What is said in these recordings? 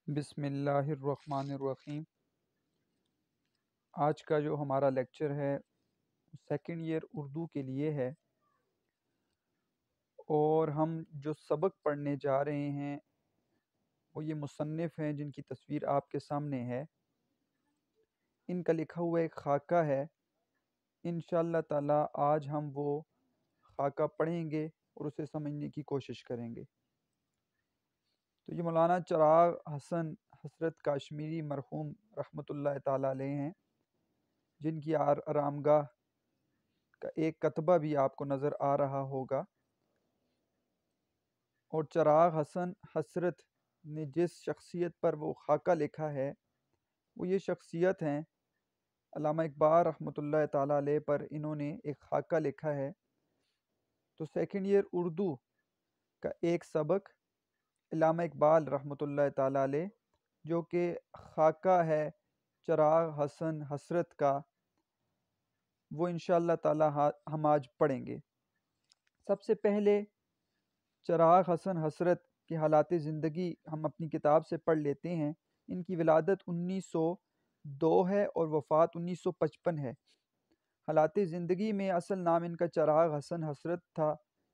बिस्मिल्लाहिर्रहमानिर्रहीम। आज का जो हमारा लेक्चर है सेकंड ईयर उर्दू के लिए है और हम जो सबक पढ़ने जा रहे हैं वो ये मुसन्निफ़ हैं जिनकी तस्वीर आपके सामने है। इनका लिखा हुआ एक खाका है। इंशाअल्लाह ताला आज हम वो खाका पढ़ेंगे और उसे समझने की कोशिश करेंगे। तो ये मौलाना चिराग हसन हसरत काश्मीरी मरहूम रहमतुल्लाह ताला अलैह हैं, जिनकी आरामगाह का एक कतबा भी आपको नज़र आ रहा होगा। और चिराग हसन हसरत ने जिस शख्सियत पर वो खाका लिखा है वो ये शख्सियत हैं अल्लामा इकबाल रहमतुल्लाह ताला अलैह पर इन्होंने एक खाका लिखा है। तो सेकंड ईयर उर्दू का एक सबक अल्लामा इकबाल रहमतुल्लाह ताला अलैह जो कि खाका है चिराग हसन हसरत का, वो इंशाअल्लाह ताला हम आज पढ़ेंगे। सबसे पहले चिराग हसन हसरत के हालात ज़िंदगी हम अपनी किताब से पढ़ लेते हैं। इनकी विलादत 1902 है और वफ़ात 1955 है। हालात ज़िंदगी में असल नाम इनका चिराग हसन हसरत था,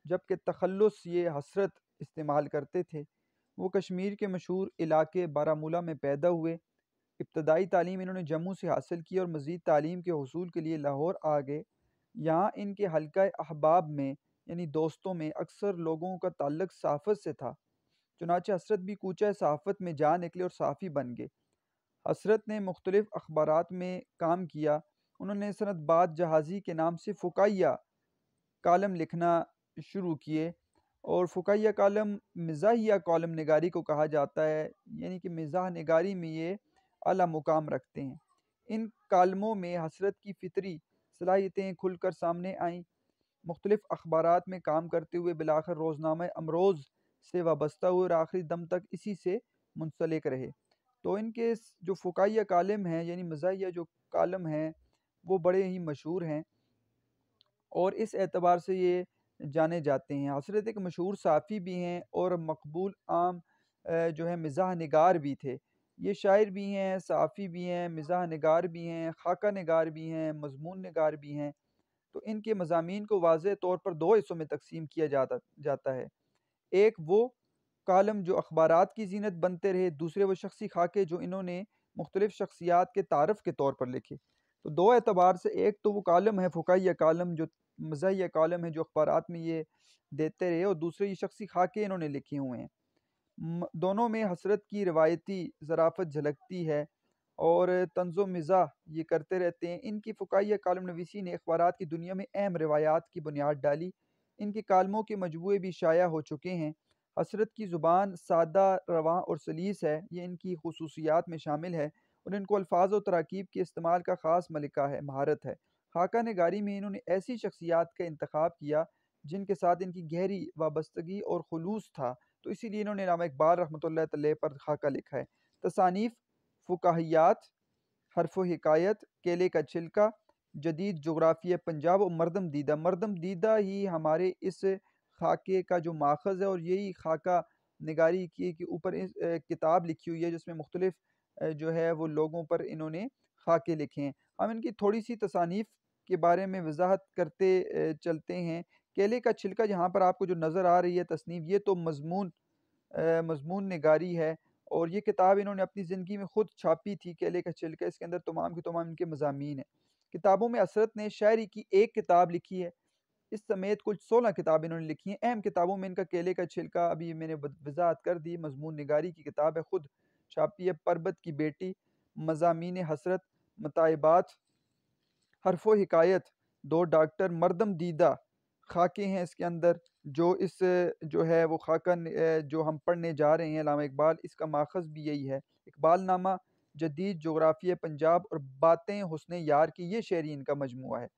जबकि तखल्लुस ये हसरत इस्तेमाल करते थे। वो कश्मीर के मशहूर इलाके बारामूला में पैदा हुए। इब्तदाई तालीम इन्होंने जम्मू से हासिल की और मज़ीद तालीम के हसूल के लिए लाहौर आ गए। यहाँ इनके हल्का अहबाब में यानी दोस्तों में अक्सर लोगों का ताल्लुक सहाफ़त से था। चुनांचे हसरत भी कूचा सहाफ़त में जा निकले और सहाफ़ी बन गए। हसरत ने मुख्तलिफ़ अखबारात में काम किया। उन्होंने सनदबाद जहाज़ी के नाम से फ़ुकाया कालम लिखना शुरू किए और फ़ुकाया कालम मिज़ाहिया कॉलम निगारी को कहा जाता है, यानी कि मिज़ाह निगारी में ये आला मुकाम रखते हैं। इन कालमों में हसरत की फ़ितरी सलाहियतें खुलकर सामने आईं। मुख्तलिफ़ अखबारात में काम करते हुए बिलाखिर रोज़नामा अमरोज़ से वाबस्ता हुए और आखिरी दम तक इसी से मुंसलिक रहे। तो इनके जो फ़ुकाया कालम हैं यानी मज़ाहिया जो कालम हैं वो बड़े ही मशहूर हैं और इस एतबार से ये जाने जाते हैं। हसरत एक मशहूर साफ़ी भी हैं और मकबूल आम जो है मिज़ाह निगार भी थे। ये शायर भी हैं, साफ़ी भी हैं, मिज़ाह निगार भी हैं, खाका निगार भी हैं, मज़मून निगार भी हैं। तो इनके मज़ामीन को वाज़ेह तौर पर दो हिस्सों में तकसीम किया जाता है। एक वो कालम जो अखबारात की ज़ीनत बनते रहे, दूसरे वो शख्सी खाके जो इन्होंने मुख्तलिफ़ शख्सियात के तारफ़ के तौर पर लिखे। तो दो एतबार से एक तो वो कालम है फ़ुकाया कालम जो मज़ाहिया कालम है जो अखबारात में ये देते रहे, और दूसरे ये शख्सी खाके इन्होंने लिखे हुए हैं। दोनों में हसरत की रवायती ज़राफ़त झलकती है और तंज़ो मिज़ाह ये करते रहते हैं। इनकी फ़ुकाया कालम नवीसी ने अखबारात की दुनिया में अहम रिवायात की बुनियाद डाली। इनके कालमों के मजमूए भी शाया हो चुके हैं। हसरत की ज़ुबान सादा, रवां और सलीस है, ये इनकी खुसूसियात में शामिल है और इनको अल्फाज और तराकीब के इस्तेमाल का ख़ास मलिका है, महारत है। खाका निगारी में इन्होंने ऐसी शख्सियात का इंतखाब किया जिनके साथ इनकी गहरी वाबस्तगी और खुलूस था, तो इसीलिए इन्होंने अल्लामा इकबाल रहमतुल्लाह अलैह पर खाका लिखा है। तसानीफ़ फ़ुकाहियात, हर्फ़ हिकायत, केले का छिलका, जदीद जोग्राफ़िया पंजाब और मरदम दीदा। मरदम दीदा ही हमारे इस खाके का जो माखज़ है और यही खाका निगारी के ऊपर इस किताब लिखी हुई है जिसमें मुख्तलिफ़ जो है वो लोगों पर इन्होंने खाके लिखे हैं। हम इनकी थोड़ी सी तसानीफ़ के बारे में वजाहत करते चलते हैं। केले का छिलका जहाँ पर आपको जो नज़र आ रही है तसनीफ़, ये तो मज़मून निगारी है और ये किताब इन्होंने अपनी ज़िंदगी में खुद छापी थी। केले का छिलका, इसके अंदर तमाम के तमाम इनके मज़ामीन हैं। किताबों में हसरत ने शायरी की एक किताब लिखी है, इस समेत कुल 16 किताबें इन्होंने लिखी हैं। अहम किताबों में इनका केले का छिलका अभी मैंने वजाहत कर दी, मज़मून निगारी की किताब है, खुद छापी है। परबत की बेटी, मज़ामीन हसरत, मताइबात, हर्फ़ हिकायत, दो डॉक्टर, मरदम दीदा खाके हैं इसके अंदर। जो इस जो है वो खाका जो हम पढ़ने जा रहे हैं अल्लामा इकबाल, इसका माखज़ भी यही है। इकबाल नामा, जदीद जोग्राफ़िया पंजाब और बातें हुस्न यार की, ये शेरी इनका मजमूआ है।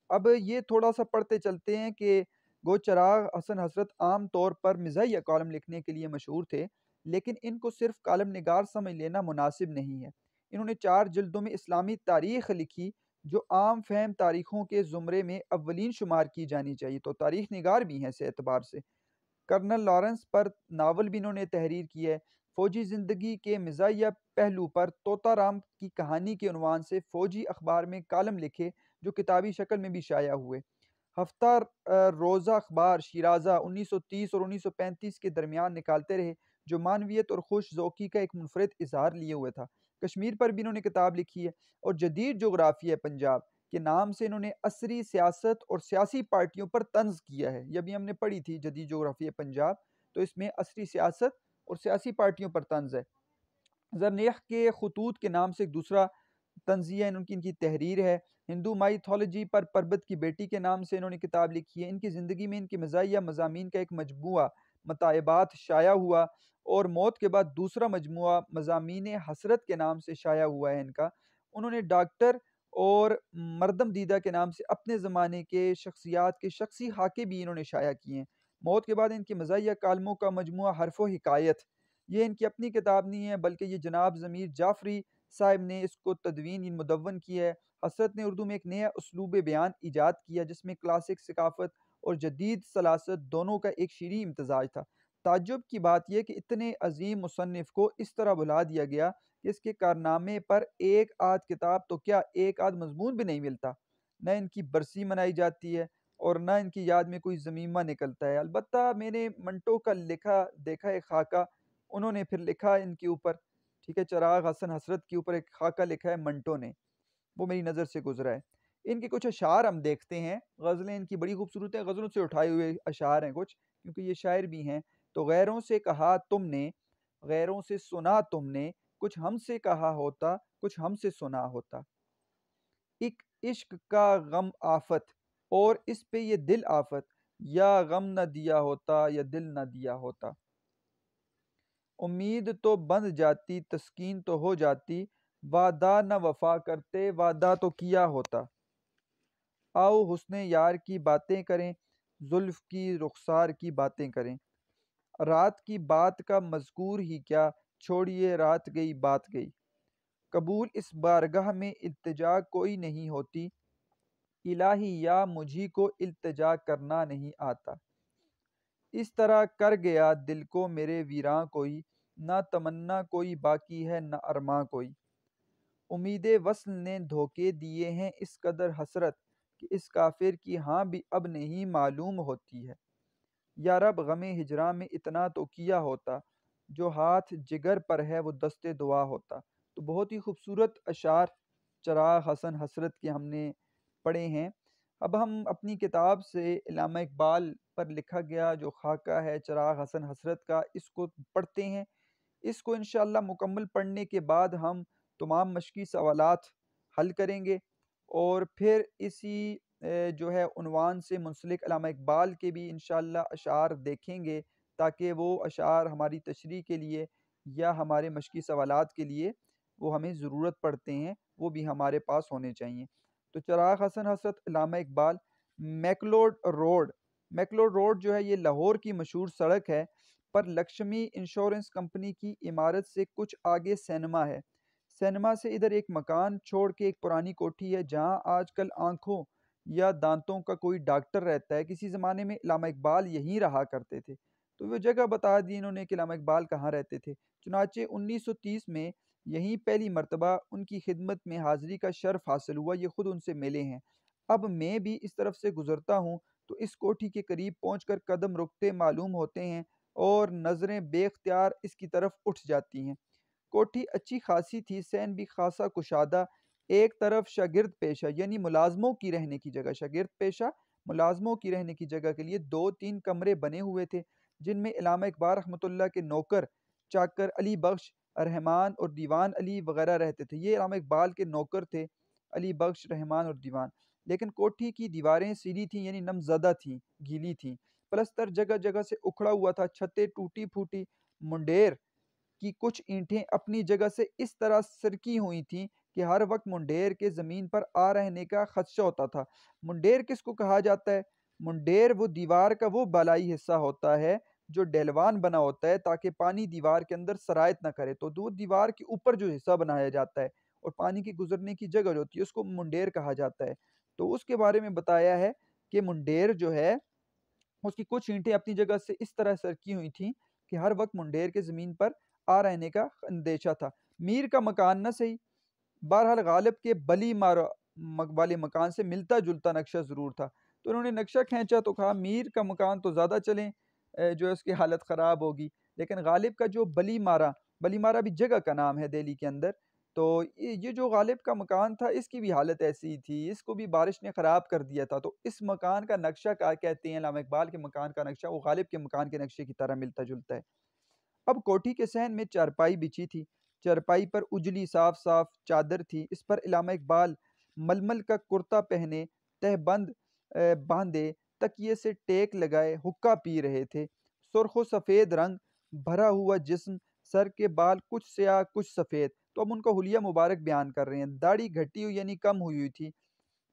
अब ये थोड़ा सा पढ़ते चलते हैं कि गो चिराग हसन हसरत आम तौर पर मिज़ाहिया कॉलम लिखने के लिए मशहूर थे, लेकिन इनको सिर्फ कालम निगार समझ लेना मुनासिब नहीं है। इन्होंने 4 जिल्दों में इस्लामी तारीख़ लिखी जो आम फ़हम तारीख़ों के ज़ुमरे में अव्वलीन शुमार की जानी चाहिए, तो तारीख़ निगार भी हैं इस एतबार से। कर्नल लॉरेंस पर नावल भी इन्होंने तहरीर की है। फ़ौजी ज़िंदगी के मज़ाहिया पहलू पर तोता राम की कहानी के उन्वान से फ़ौजी अखबार में कालम लिखे, जो किताबी शक्ल में भी शाया हुए। हफ्ता रोज़ा अखबार शिराज़ा 1930 और 1935 के दरमियान निकालते रहे, जो मानवियत और खुश ज़ौक़ी का एक मुनफ़रिद इज़हार लिए हुए था। कश्मीर पर भी इन्होंने किताब लिखी है, और जदीद जोग्राफ़िया पंजाब के नाम से इन्होंने असरी सियासत और सियासी पार्टियों पर तंज़ किया है। ये अभी हमने पढ़ी थी जदीद जोग्राफ़िया पंजाब, तो इसमें असरी सियासत और सियासी पार्टियों पर तंज़ है। ज़रनेख के खतूत के नाम से एक दूसरा तंज़िया इनकी तहरीर है। हिंदू माइथोलॉजी पर परबत की बेटी के नाम से इन्होंने किताब लिखी है। इनकी ज़िंदगी में इनके मज़ाहिया मज़ामीन का एक मजमुआ मताइबात शाया हुआ, और मौत के बाद दूसरा मजमुआ मज़ामीन हसरत के नाम से शाया हुआ है इनका। उन्होंने डॉक्टर और मरदम दीदा के नाम से अपने ज़माने के शख्सियात के शख्सी खाके भी इन्होंने शाया किए हैं। मौत के बाद इनके मज़ाहिया कालमों का मजमुआ हर्फ़ व हिकायत, ये इनकी अपनी किताब नहीं है, बल्कि ये जनाब ज़मीर जाफ़री साहिब ने इसको तदवीन मुदव्वन की है। हसरत ने उर्दू में एक नया उसलूब बयान ईजाद किया, जिसमें क्लासिक सकाफ़त और जदीद सलासत दोनों का एक शीरीं इम्तज़ाज था। ताज्जुब की बात यह कि इतने अज़ीम मुसन्निफ़ को इस तरह भुला दिया गया कि इसके कारनामे पर एक आध किताब तो क्या, एक आध मज़मून भी नहीं मिलता। न इनकी बरसी मनाई जाती है, और न इनकी याद में कोई ज़मीमा निकलता है। अलबत्ता मैंने मंटो का लिखा देखा है खाका, उन्होंने फिर लिखा इनके ऊपर, ठीक है, चिराग हसन हसरत के ऊपर एक खाका लिखा है मंटो ने, वो मेरी नज़र से गुजरा है। इनके कुछ अशार हम देखते हैं, गज़लें इनकी बड़ी खूबसूरत हैं, गज़लों से उठाए हुए अशार हैं कुछ, क्योंकि ये शायर भी हैं। तो गैरों से कहा तुमने, गैरों से सुना तुमने, कुछ हमसे कहा होता, कुछ हमसे सुना होता। एक इश्क का गम आफत, और इस पे ये दिल आफत, या गम न दिया होता या दिल न दिया होता। उम्मीद तो बंध जाती, तस्कीन तो हो जाती, वादा न वफा करते, वादा तो किया होता। आओ हुस्ने यार की बातें करें, जुल्फ की रुखसार की बातें करें। रात की बात का मज़कूर ही क्या, छोड़िए रात गई बात गई। कबूल इस बारगाह में इल्तिजा कोई नहीं होती, इलाही या मुझी को इल्तिजा करना नहीं आता। इस तरह कर गया दिल को मेरे वीरां कोई, ना तमन्ना कोई बाकी है न अरमा कोई। उम्मीदे वस्ल ने धोखे दिए हैं इस कदर हसरत, कि इस काफिर की हाँ भी अब नहीं मालूम होती है। या रब गमे हिजरा में इतना तो किया होता, जो हाथ जिगर पर है वो दस्ते दुआ होता। तो बहुत ही खूबसूरत अशार चिराग हसन हसरत के हमने पढ़े हैं। अब हम अपनी किताब से इल्लामा इकबाल पर लिखा गया जो खाका है चिराग हसन हसरत का, इसको पढ़ते हैं। इसको इंशाअल्लाह मुकम्मल पढ़ने के बाद हम तमाम मशक़ी सवालात हल करेंगे, और फिर इसी जो है उन्वान से मुंसलिक अल्लामा इकबाल के भी इंशाअल्लाह अशार देखेंगे, ताकि वो अशार हमारी तशरीह के लिए या हमारे मशक़ी सवालात के लिए वो हमें ज़रूरत पड़ते हैं, वो भी हमारे पास होने चाहिए। तो Chirag Hasan Hasrat Allama Iqbal. McLeod road, McLeod road जो है ये लाहौर की मशहूर सड़क है, पर लक्ष्मी इंश्योरेंस कंपनी की इमारत से कुछ आगे सिनेमा है। सिनेमा से इधर एक मकान छोड़ के एक पुरानी कोठी है, जहाँ आजकल आंखों या दांतों का कोई डॉक्टर रहता है। किसी ज़माने में इल्लामा इकबाल यहीं रहा करते थे। तो वो जगह बता दी इन्होंने कि इल्लामा इकबाल कहाँ रहते थे। चुनाचे 1930 में यहीं पहली मर्तबा उनकी खिदमत में हाज़िरी का शर्फ़ हासिल हुआ, ये खुद उनसे मिले हैं। अब मैं भी इस तरफ से गुज़रता हूँ, तो इस कोठी के करीब पहुँचकर कदम रुकते मालूम होते हैं, और नज़रें बेख्तियार इसकी तरफ उठ जाती हैं। कोठी अच्छी खासी थी, सैन भी खासा कुशादा। एक तरफ शागिर्द पेशा यानी मुलाजमों की रहने की जगह, शागिर्द पेशा मुलाजमों की रहने की जगह के लिए 2-3 कमरे बने हुए थे, जिनमें इल्लामा इकबाल रहमतुल्लाह के नौकर चाकर अली बख्श, रहमान और दीवान अली वगैरह रहते थे। ये इल्लामा इकबाल के नौकर थे, अली बख्श, रहमान और दीवान। लेकिन कोठी की दीवारें सीधी थीं, यानी नमज़दा थीं, गीली थीं। प्लस्तर जगह जगह से उखड़ा हुआ था, छतें टूटी फूटी, मुंडेर की कुछ ईंटें अपनी जगह से इस तरह सरकी हुई थीं कि हर वक्त मुंडेर के ज़मीन पर आ रहने का खदशा होता था। मुंडेर किसको कहा जाता है? मुंडेर वो दीवार का वो बालाई हिस्सा होता है जो डेलवान बना होता है, ताकि पानी दीवार के अंदर सरायत ना करे। तो दो दीवार के ऊपर जो हिस्सा बनाया जाता है और पानी की गुजरने की जगह जो होती है, उसको मुंडेर कहा जाता है। तो उसके बारे में बताया है कि मुंडेर जो है, उसकी कुछ ईंटें अपनी जगह से इस तरह सरकी हुई थीं कि हर वक्त मुंडेर के ज़मीन पर आ रहने का अंदेशा था। मीर का मकान न सही, बहरहाल गालिब के बली मार वाले मकान से मिलता जुलता नक्शा ज़रूर था। तो उन्होंने नक्शा खींचा तो कहा मीर का मकान तो ज़्यादा चलें, जो है उसकी हालत ख़राब होगी, लेकिन गालिब का जो बली मारा भी जगह का नाम है दिल्ली के अंदर, तो ये जो गालिब का मकान था इसकी भी हालत ऐसी ही थी, इसको भी बारिश ने ख़राब कर दिया था। तो इस मकान का नक्शा क्या कहते हैं, अल्लामा इकबाल के मकान का नक्शा वो गालिब के मकान के नक्शे की तरह मिलता जुलता है। अब कोठी के सहन में चारपाई बिछी थी, चारपाई पर उजली साफ साफ चादर थी, इस पर इलामा इकबाल मलमल का कुर्ता पहने, तहबंद बांधे, तकिए से टेक लगाए हुक्का पी रहे थे। सुर्ख सफ़ेद रंग भरा हुआ जिस्म, सर के बाल कुछ स्याह कुछ सफ़ेद। तो अब उनका हुलिया मुबारक बयान कर रहे हैं। दाढ़ी घटी हुई यानी कम हुई हुई थी,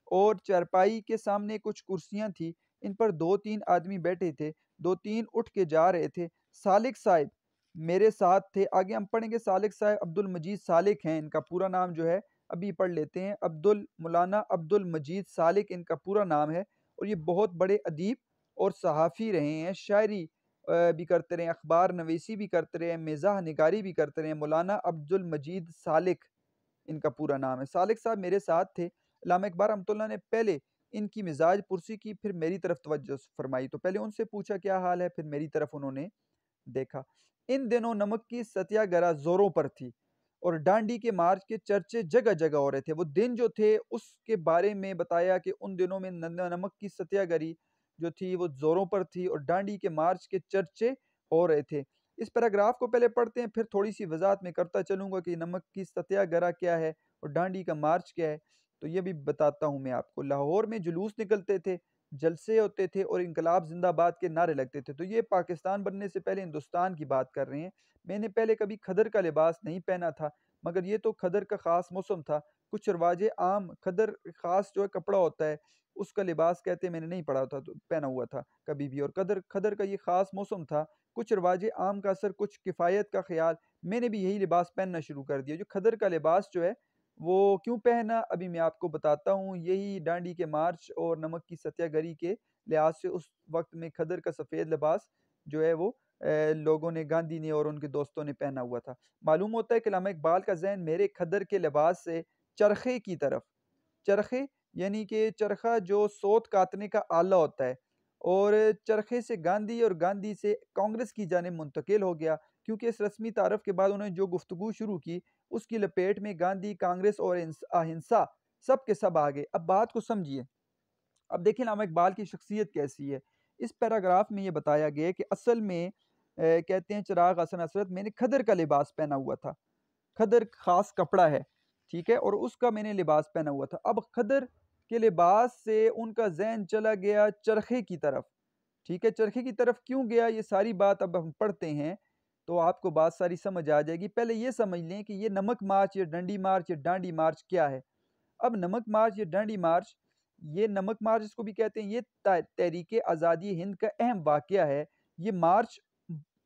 और चारपाई के सामने कुछ कुर्सियां थी, इन पर दो तीन आदमी बैठे थे, दो तीन उठ के जा रहे थे। सालिक साहब मेरे साथ थे, आगे हम पढ़ेंगे। सालिक साहब अब्दुल मजीद सालिक हैं, इनका पूरा नाम जो है अभी पढ़ लेते हैं। मौलाना अब्दुल मजीद सालिक इनका पूरा नाम है, और ये बहुत बड़े अदीब और सहाफ़ी रहे हैं। शायरी भी करते रहे, अखबार नवीसी भी करते रहे, मिज़ाह निगारी भी करते रहे। मौलाना अब्दुल मजीद सालिक इनका पूरा नाम है। सालिक साहब मेरे साथ थे। अल्लामा इकबाल रहमतुल्लाह ने पहले इनकी मिजाज पुरसी की, फिर मेरी तरफ तवज्जो फरमाई। तो पहले उनसे पूछा क्या हाल है, फिर मेरी तरफ उन्होंने देखा। इन दिनों नमक की सत्याग्रह जोरों पर थी, और डांडी के मार्च के चर्चे जगह जगह हो रहे थे। वो दिन जो थे उसके बारे में बताया कि उन दिनों में नमक की सत्याग्रही जो थी वो जोरों पर थी, और डांडी के मार्च के चर्चे हो रहे थे। इस पैराग्राफ को पहले पढ़ते हैं, फिर थोड़ी सी वजाहत में करता चलूंगा कि नमक की सत्याग्रह क्या है और डांडी का मार्च क्या है। तो ये भी बताता हूँ मैं आपको। लाहौर में जुलूस निकलते थे, जलसे होते थे, और इनकलाब जिंदाबाद के नारे लगते थे। तो ये पाकिस्तान बनने से पहले हिंदुस्तान की बात कर रहे हैं। मैंने पहले कभी खदर का लिबास नहीं पहना था, मगर ये तो खदर का ख़ास मौसम था। कुछ रवाजे आम खदर ख़ास जो है कपड़ा होता है, उसका लिबास कहते हैं, मैंने नहीं पढ़ा था तो पहना हुआ था कभी भी। और खदर खदर का ये ख़ास मौसम था। कुछ रवाजे आम का असर, कुछ किफ़ायत का ख्याल, मैंने भी यही लिबास पहनना शुरू कर दिया। जो खदर का लिबास जो है वो क्यों पहना, अभी मैं आपको बताता हूँ। यही डांडी के मार्च और नमक की सत्याग्रही के लिहाज से उस वक्त में खदर का सफ़ेद लिबास जो है वो लोगों ने, गांधी ने और उनके दोस्तों ने पहना हुआ था। मालूम होता है कि अल्लामा इकबाल का ज़हन मेरे खदर के लिबास से चरखे की तरफ, चरखे यानी कि चरखा जो सोत काटने का आला होता है, और चरखे से गांधी और गांधी से कांग्रेस की जानिब मुंतकिल हो गया, क्योंकि इस रस्मी तारफ़ के बाद उन्होंने जो गुफ्तगू शुरू की उसकी लपेट में गांधी, कांग्रेस और अहिंसा सब के सब आ गए। अब बात को समझिए। अब देखिए अल्लामा इकबाल की शख्सियत कैसी है। इस पैराग्राफ में ये बताया गया है कि असल में कहते हैं चिराग हसन हसरत, मैंने खदर का लिबास पहना हुआ था। खदर खास कपड़ा है, ठीक है, और उसका मैंने लिबास पहना हुआ था। अब खदर के लिबास से उनका जहन चला गया चरखे की तरफ। ठीक है, चरखे की तरफ क्यों गया, ये सारी बात अब हम पढ़ते हैं तो आपको बात सारी समझ आ जाएगी। पहले ये समझ लें कि ये नमक मार्च या डंडी मार्च या डांडी मार्च क्या है। अब नमक मार्च या डांडी मार्च, ये नमक मार्च इसको भी कहते हैं, ये तहरीक आज़ादी हिंद का अहम वाक़या है। ये मार्च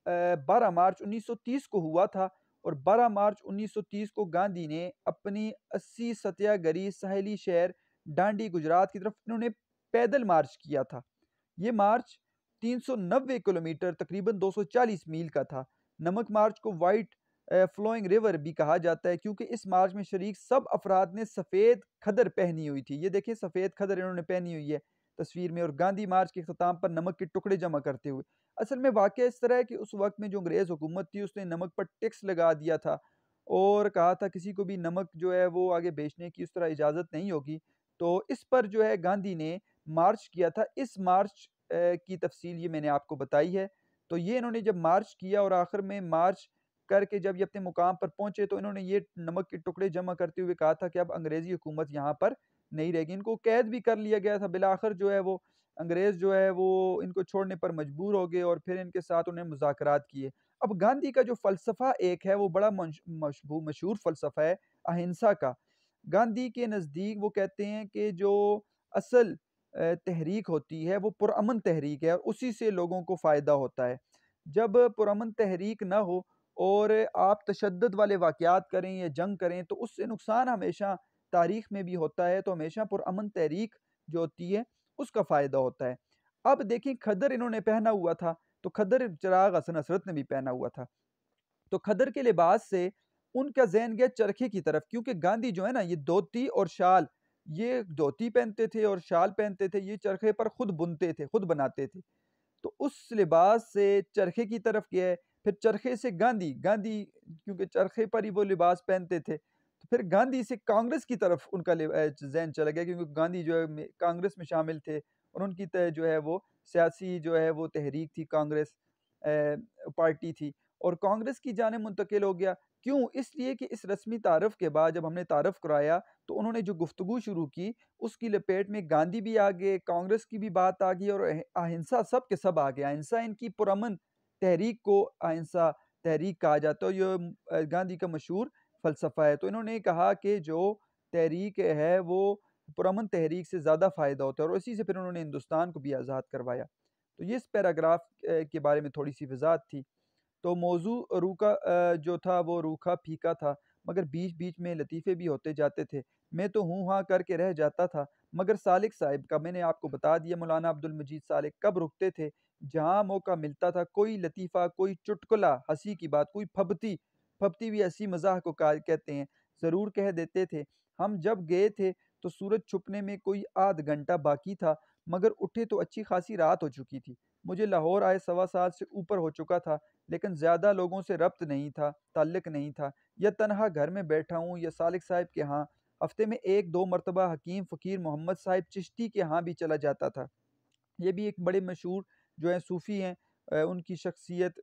12 मार्च 1930 को हुआ था, और 12 मार्च 1930 को गांधी ने अपनी 80 सत्याग्रही सहेली शहर डांडी गुजरात की तरफ इन्होंने पैदल मार्च किया था। ये मार्च 390 किलोमीटर तकरीबन 240 मील का था। नमक मार्च को वाइट फ्लोइंग रिवर भी कहा जाता है, क्योंकि इस मार्च में शरीक सब अफराद ने सफ़ेद खदर पहनी हुई थी। ये देखिए सफ़ेद खदर इन्होंने पहनी हुई है तस्वीर में, और गांधी मार्च के अख्ताम पर नमक के टुकड़े जमा करते हुए। असल में वाक़या इस तरह है कि उस वक्त में जो अंग्रेज़ हुकूमत थी उसने नमक पर टैक्स लगा दिया था, और कहा था किसी को भी नमक जो है वो आगे बेचने की उस तरह इजाज़त नहीं होगी। तो इस पर जो है गांधी ने मार्च किया था। इस मार्च की तफसील ये मैंने आपको बताई है। तो ये इन्होंने जब मार्च किया और आखिर में मार्च करके जब ये अपने मुकाम पर पहुंचे, तो इन्होंने ये नमक के टुकड़े जमा करते हुए कहा था कि अब अंग्रेज़ी हुकूमत यहाँ पर नहीं रहेगी। इनको कैद भी कर लिया गया था। बिलाखिर जो है वो अंग्रेज़ जो है वो इनको छोड़ने पर मजबूर हो गए, और फिर इनके साथ उन्हें मुज़ाकरात किए। अब गांधी का जो फ़लसफ़ा एक है वो बड़ा मशहूर फ़लसफ़ा है अहिंसा का। गांधी के नज़दीक वो कहते हैं कि जो असल तहरीक होती है वो पुरअमन तहरीक है, और उसी से लोगों को फ़ायदा होता है। जब पुरअमन तहरीक ना हो और आप तशद्दुद वाले वाक़यात करें या जंग करें, तो उससे नुकसान हमेशा तारीख़ में भी होता है। तो हमेशा पुरअमन तहरीक जो होती है उसका फ़ायदा होता है। अब देखिए खदर इन्होंने पहना हुआ था, तो खदर चिराग हसन हसरत ने भी पहना हुआ था। तो खदर के लिबास से उनका ज़हन गया चरखे की तरफ, क्योंकि गांधी जो है ना, ये धोती और शाल, ये धोती पहनते थे और शाल पहनते थे, ये चरखे पर खुद बुनते थे, खुद बनाते थे। तो उस लिबास से चरखे की तरफ गए, फिर चरखे से गांधी, गांधी क्योंकि चरखे पर ही वो लिबास पहनते थे, तो फिर गांधी से कांग्रेस की तरफ उनका जहन चला गया, क्योंकि गांधी जो है कांग्रेस में शामिल थे, और उनकी जो है वो सियासी जो है वो तहरीक थी, कांग्रेस पार्टी थी, और कांग्रेस की जाने मुंतकिल हो गया। क्यों? इसलिए कि इस रस्मी तारफ़ के बाद जब हमने तारफ़ कराया, तो उन्होंने जो गुफ्तगू शुरू की, उसकी लपेट में गांधी भी आ गए, कांग्रेस की भी बात आ गई, और अहिंसा सब के सब आ गए। अहिंसा इनकी पुरअमन तहरीक को अहिंसा तहरीक कहा जाता है, ये गांधी का मशहूर फ़लसफ़ा है। तो इन्होंने कहा कि जो तहरीक है वो पुरअमन तहरीक से ज़्यादा फ़ायदा होता है, और इसी से फिर उन्होंने हिंदुस्तान को भी आज़ाद करवाया। तो ये इस पैराग्राफ के बारे में थोड़ी-सी वज़ाहत थी। तो मौज़ू रूखा जो था वो रूखा फीका था, मगर बीच-बीच में लतीफ़े भी होते जाते थे। मैं तो हूँ-हाँ करके रह जाता था, मगर सालिक साहिब का, मैंने आपको बता दिया मौलाना अब्दुल मजीद सालिक कब रुकते थे, जहाँ मौका मिलता था कोई लतीफ़ा, कोई चुटकुला, हँसी की बात, कोई फब्ती, फब्ती भी हँसी मज़ाक को कहते हैं, ज़रूर कह देते थे। हम जब गए थे तो सूरज छुपने में कोई आध घंटा बाकी था, मगर उठे तो अच्छी खासी रात हो चुकी थी। मुझे लाहौर आए सवा साल से ऊपर हो चुका था, लेकिन ज़्यादा लोगों से रब्त नहीं था, ताल्लुक़ नहीं था। या तनहा घर में बैठा हूँ या सालिक साहब के यहाँ, हफ़्ते में 1-2 मरतबा हकीम फ़कीर मोहम्मद साहिब चिश्ती के यहाँ भी चला जाता था। ये भी एक बड़े मशहूर जो हैं सूफ़ी हैं, उनकी शख्सियत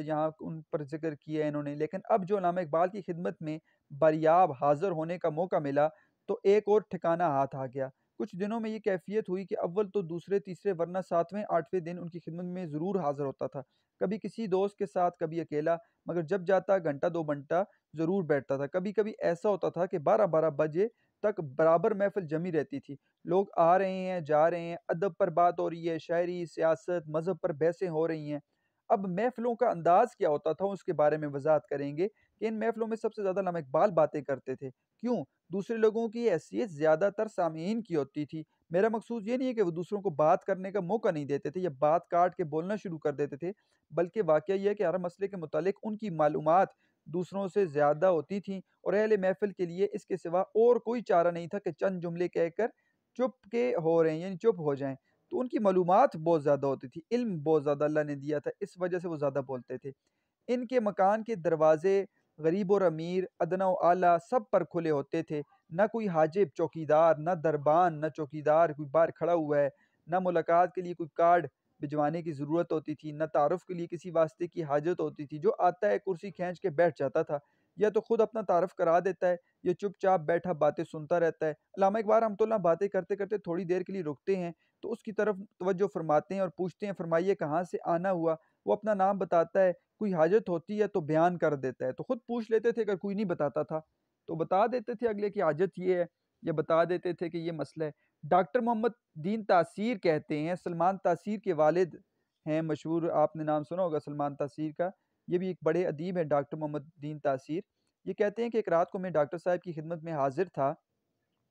यहाँ उन पर ज़िक्र किया है इन्होंने। लेकिन अब जो अल्लामा इक़बाल की खिदमत में बारियाब हाज़िर होने का मौका मिला, तो एक और ठिकाना हाथ आ गया। कुछ दिनों में ये कैफ़ियत हुई कि अव्वल तो दूसरे, तीसरे वरना 7वें, 8वें दिन उनकी खिदमत में ज़रूर हाज़िर होता था। कभी किसी दोस्त के साथ, कभी अकेला, मगर जब जाता घंटा 2 घंटा ज़रूर बैठता था। कभी-कभी ऐसा होता था कि 12-12 बजे तक बराबर महफ़िल जमी रहती थी। लोग आ रहे हैं, जा रहे हैं, अदब पर बात हो रही है, शायरी, सियासत, मज़हब पर बहसें हो रही हैं। अब महफ़िलों का अंदाज़ क्या होता था, उसके बारे में वज़ाहत करेंगे कि इन महफ़िलों में सबसे ज़्यादा अल्लामा इक़बाल बातें करते थे। क्यों? दूसरे लोगों की हैसियत ज़्यादातर सामीन की होती थी। मेरा मकसूद ये नहीं है कि वो दूसरों को बात करने का मौका नहीं देते थे या बात काट के बोलना शुरू कर देते थे, बल्कि वाक़या ये है कि हर मसले के मुतालिक उनकी मालूमात दूसरों से ज़्यादा होती थीं, और अहले महफ़िल के लिए इसके सिवा और कोई चारा नहीं था कि चंद जुमले कहकर चुप के हो रहे हैं, यानी चुप हो जाएँ। तो उनकी मालूमात बहुत ज़्यादा होती थी, इल्म बहुत ज़्यादा अल्लाह ने दिया था, इस वजह से वो ज़्यादा बोलते थे। इनके मकान के दरवाज़े गरीब और अमीर, अदना व आला सब पर खुले होते थे। ना कोई हाजिब चौकीदार, ना दरबान, ना चौकीदार कोई बाहर खड़ा हुआ है, ना मुलाकात के लिए कोई कार्ड भिजवाने की ज़रूरत होती थी, ना तारुफ़ के लिए किसी वास्ते की हाजत होती थी। जो आता है कुर्सी खींच के बैठ जाता था, या तो खुद अपना तारुफ़ करा देता है, या चुपचाप बैठा बातें सुनता रहता है। अल्लामा इक़बाल रहमतुल्लाह बातें करते-करते थोड़ी देर के लिए रुकते हैं, तो उसकी तरफ तवज्जो फरमाते हैं और पूछते हैं, फरमाइए कहाँ से आना हुआ? वो अपना नाम बताता है, कोई हाजत होती है तो बयान कर देता है। तो खुद पूछ लेते थे, अगर कोई नहीं बताता था, तो बता देते थे अगले की हाजत ये है, या बता देते थे कि ये मसला है। डॉक्टर मोहम्मद दीन तासीर कहते हैं, सलमान तासीर के वालिद हैं, मशहूर आपने नाम सुना होगा सलमान तासीर का। ये भी एक बड़े अदीब हैं डॉक्टर मोहम्मद दीन तासीर। ये कहते हैं कि एक रात को मैं डॉक्टर साहब की खिदमत में हाज़िर था,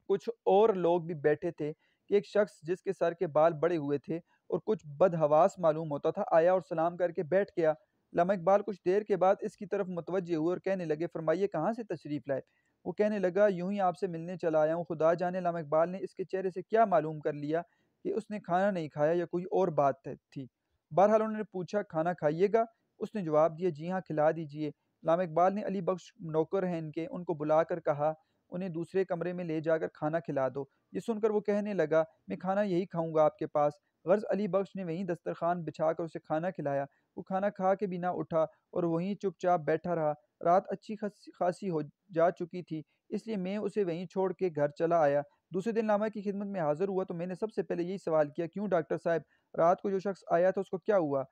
कुछ और लोग भी बैठे थे, कि एक शख्स जिसके सर के बाल बड़े हुए थे और कुछ बदहवास मालूम होता था, आया और सलाम करके बैठ गया। अल्लामा इक़बाल कुछ देर के बाद इसकी तरफ मुतवज्जे हुए और कहने लगे, फरमाइए कहाँ से तशरीफ़ लाए? वो कहने लगा, यूँ ही आपसे मिलने चला आया हूँ। खुदा जाने अल्लामा इक़बाल ने इसके चेहरे से क्या मालूम कर लिया कि उसने खाना नहीं खाया या कोई और बात थी। बहरहाल उन्होंने पूछा, खाना खाइएगा? उसने जवाब दिया, जी हाँ, खिला दीजिए। अल्लामा इक़बाल ने अली बख्श नौकर हैं इनके, उनको बुलाकर कहा, उन्हें दूसरे कमरे में ले जाकर खाना खिला दो। ये सुनकर वो कहने लगा, मैं खाना यही खाऊँगा आपके पास। गर्ज़ अली बख्श ने वहीं दस्तरख़्वान बिछाकर उसे खाना खिलाया। वो खाना खा के भी ना उठा और वहीं चुपचाप बैठा रहा। रात अच्छी खासी हो जा चुकी थी, इसलिए मैं उसे वहीं छोड़ के घर चला आया। दूसरे दिन लामा की खिदमत में हाज़िर हुआ तो मैंने सबसे पहले यही सवाल किया, क्यों डॉक्टर साहब, रात को जो शख्स आया था उसको क्या हुआ?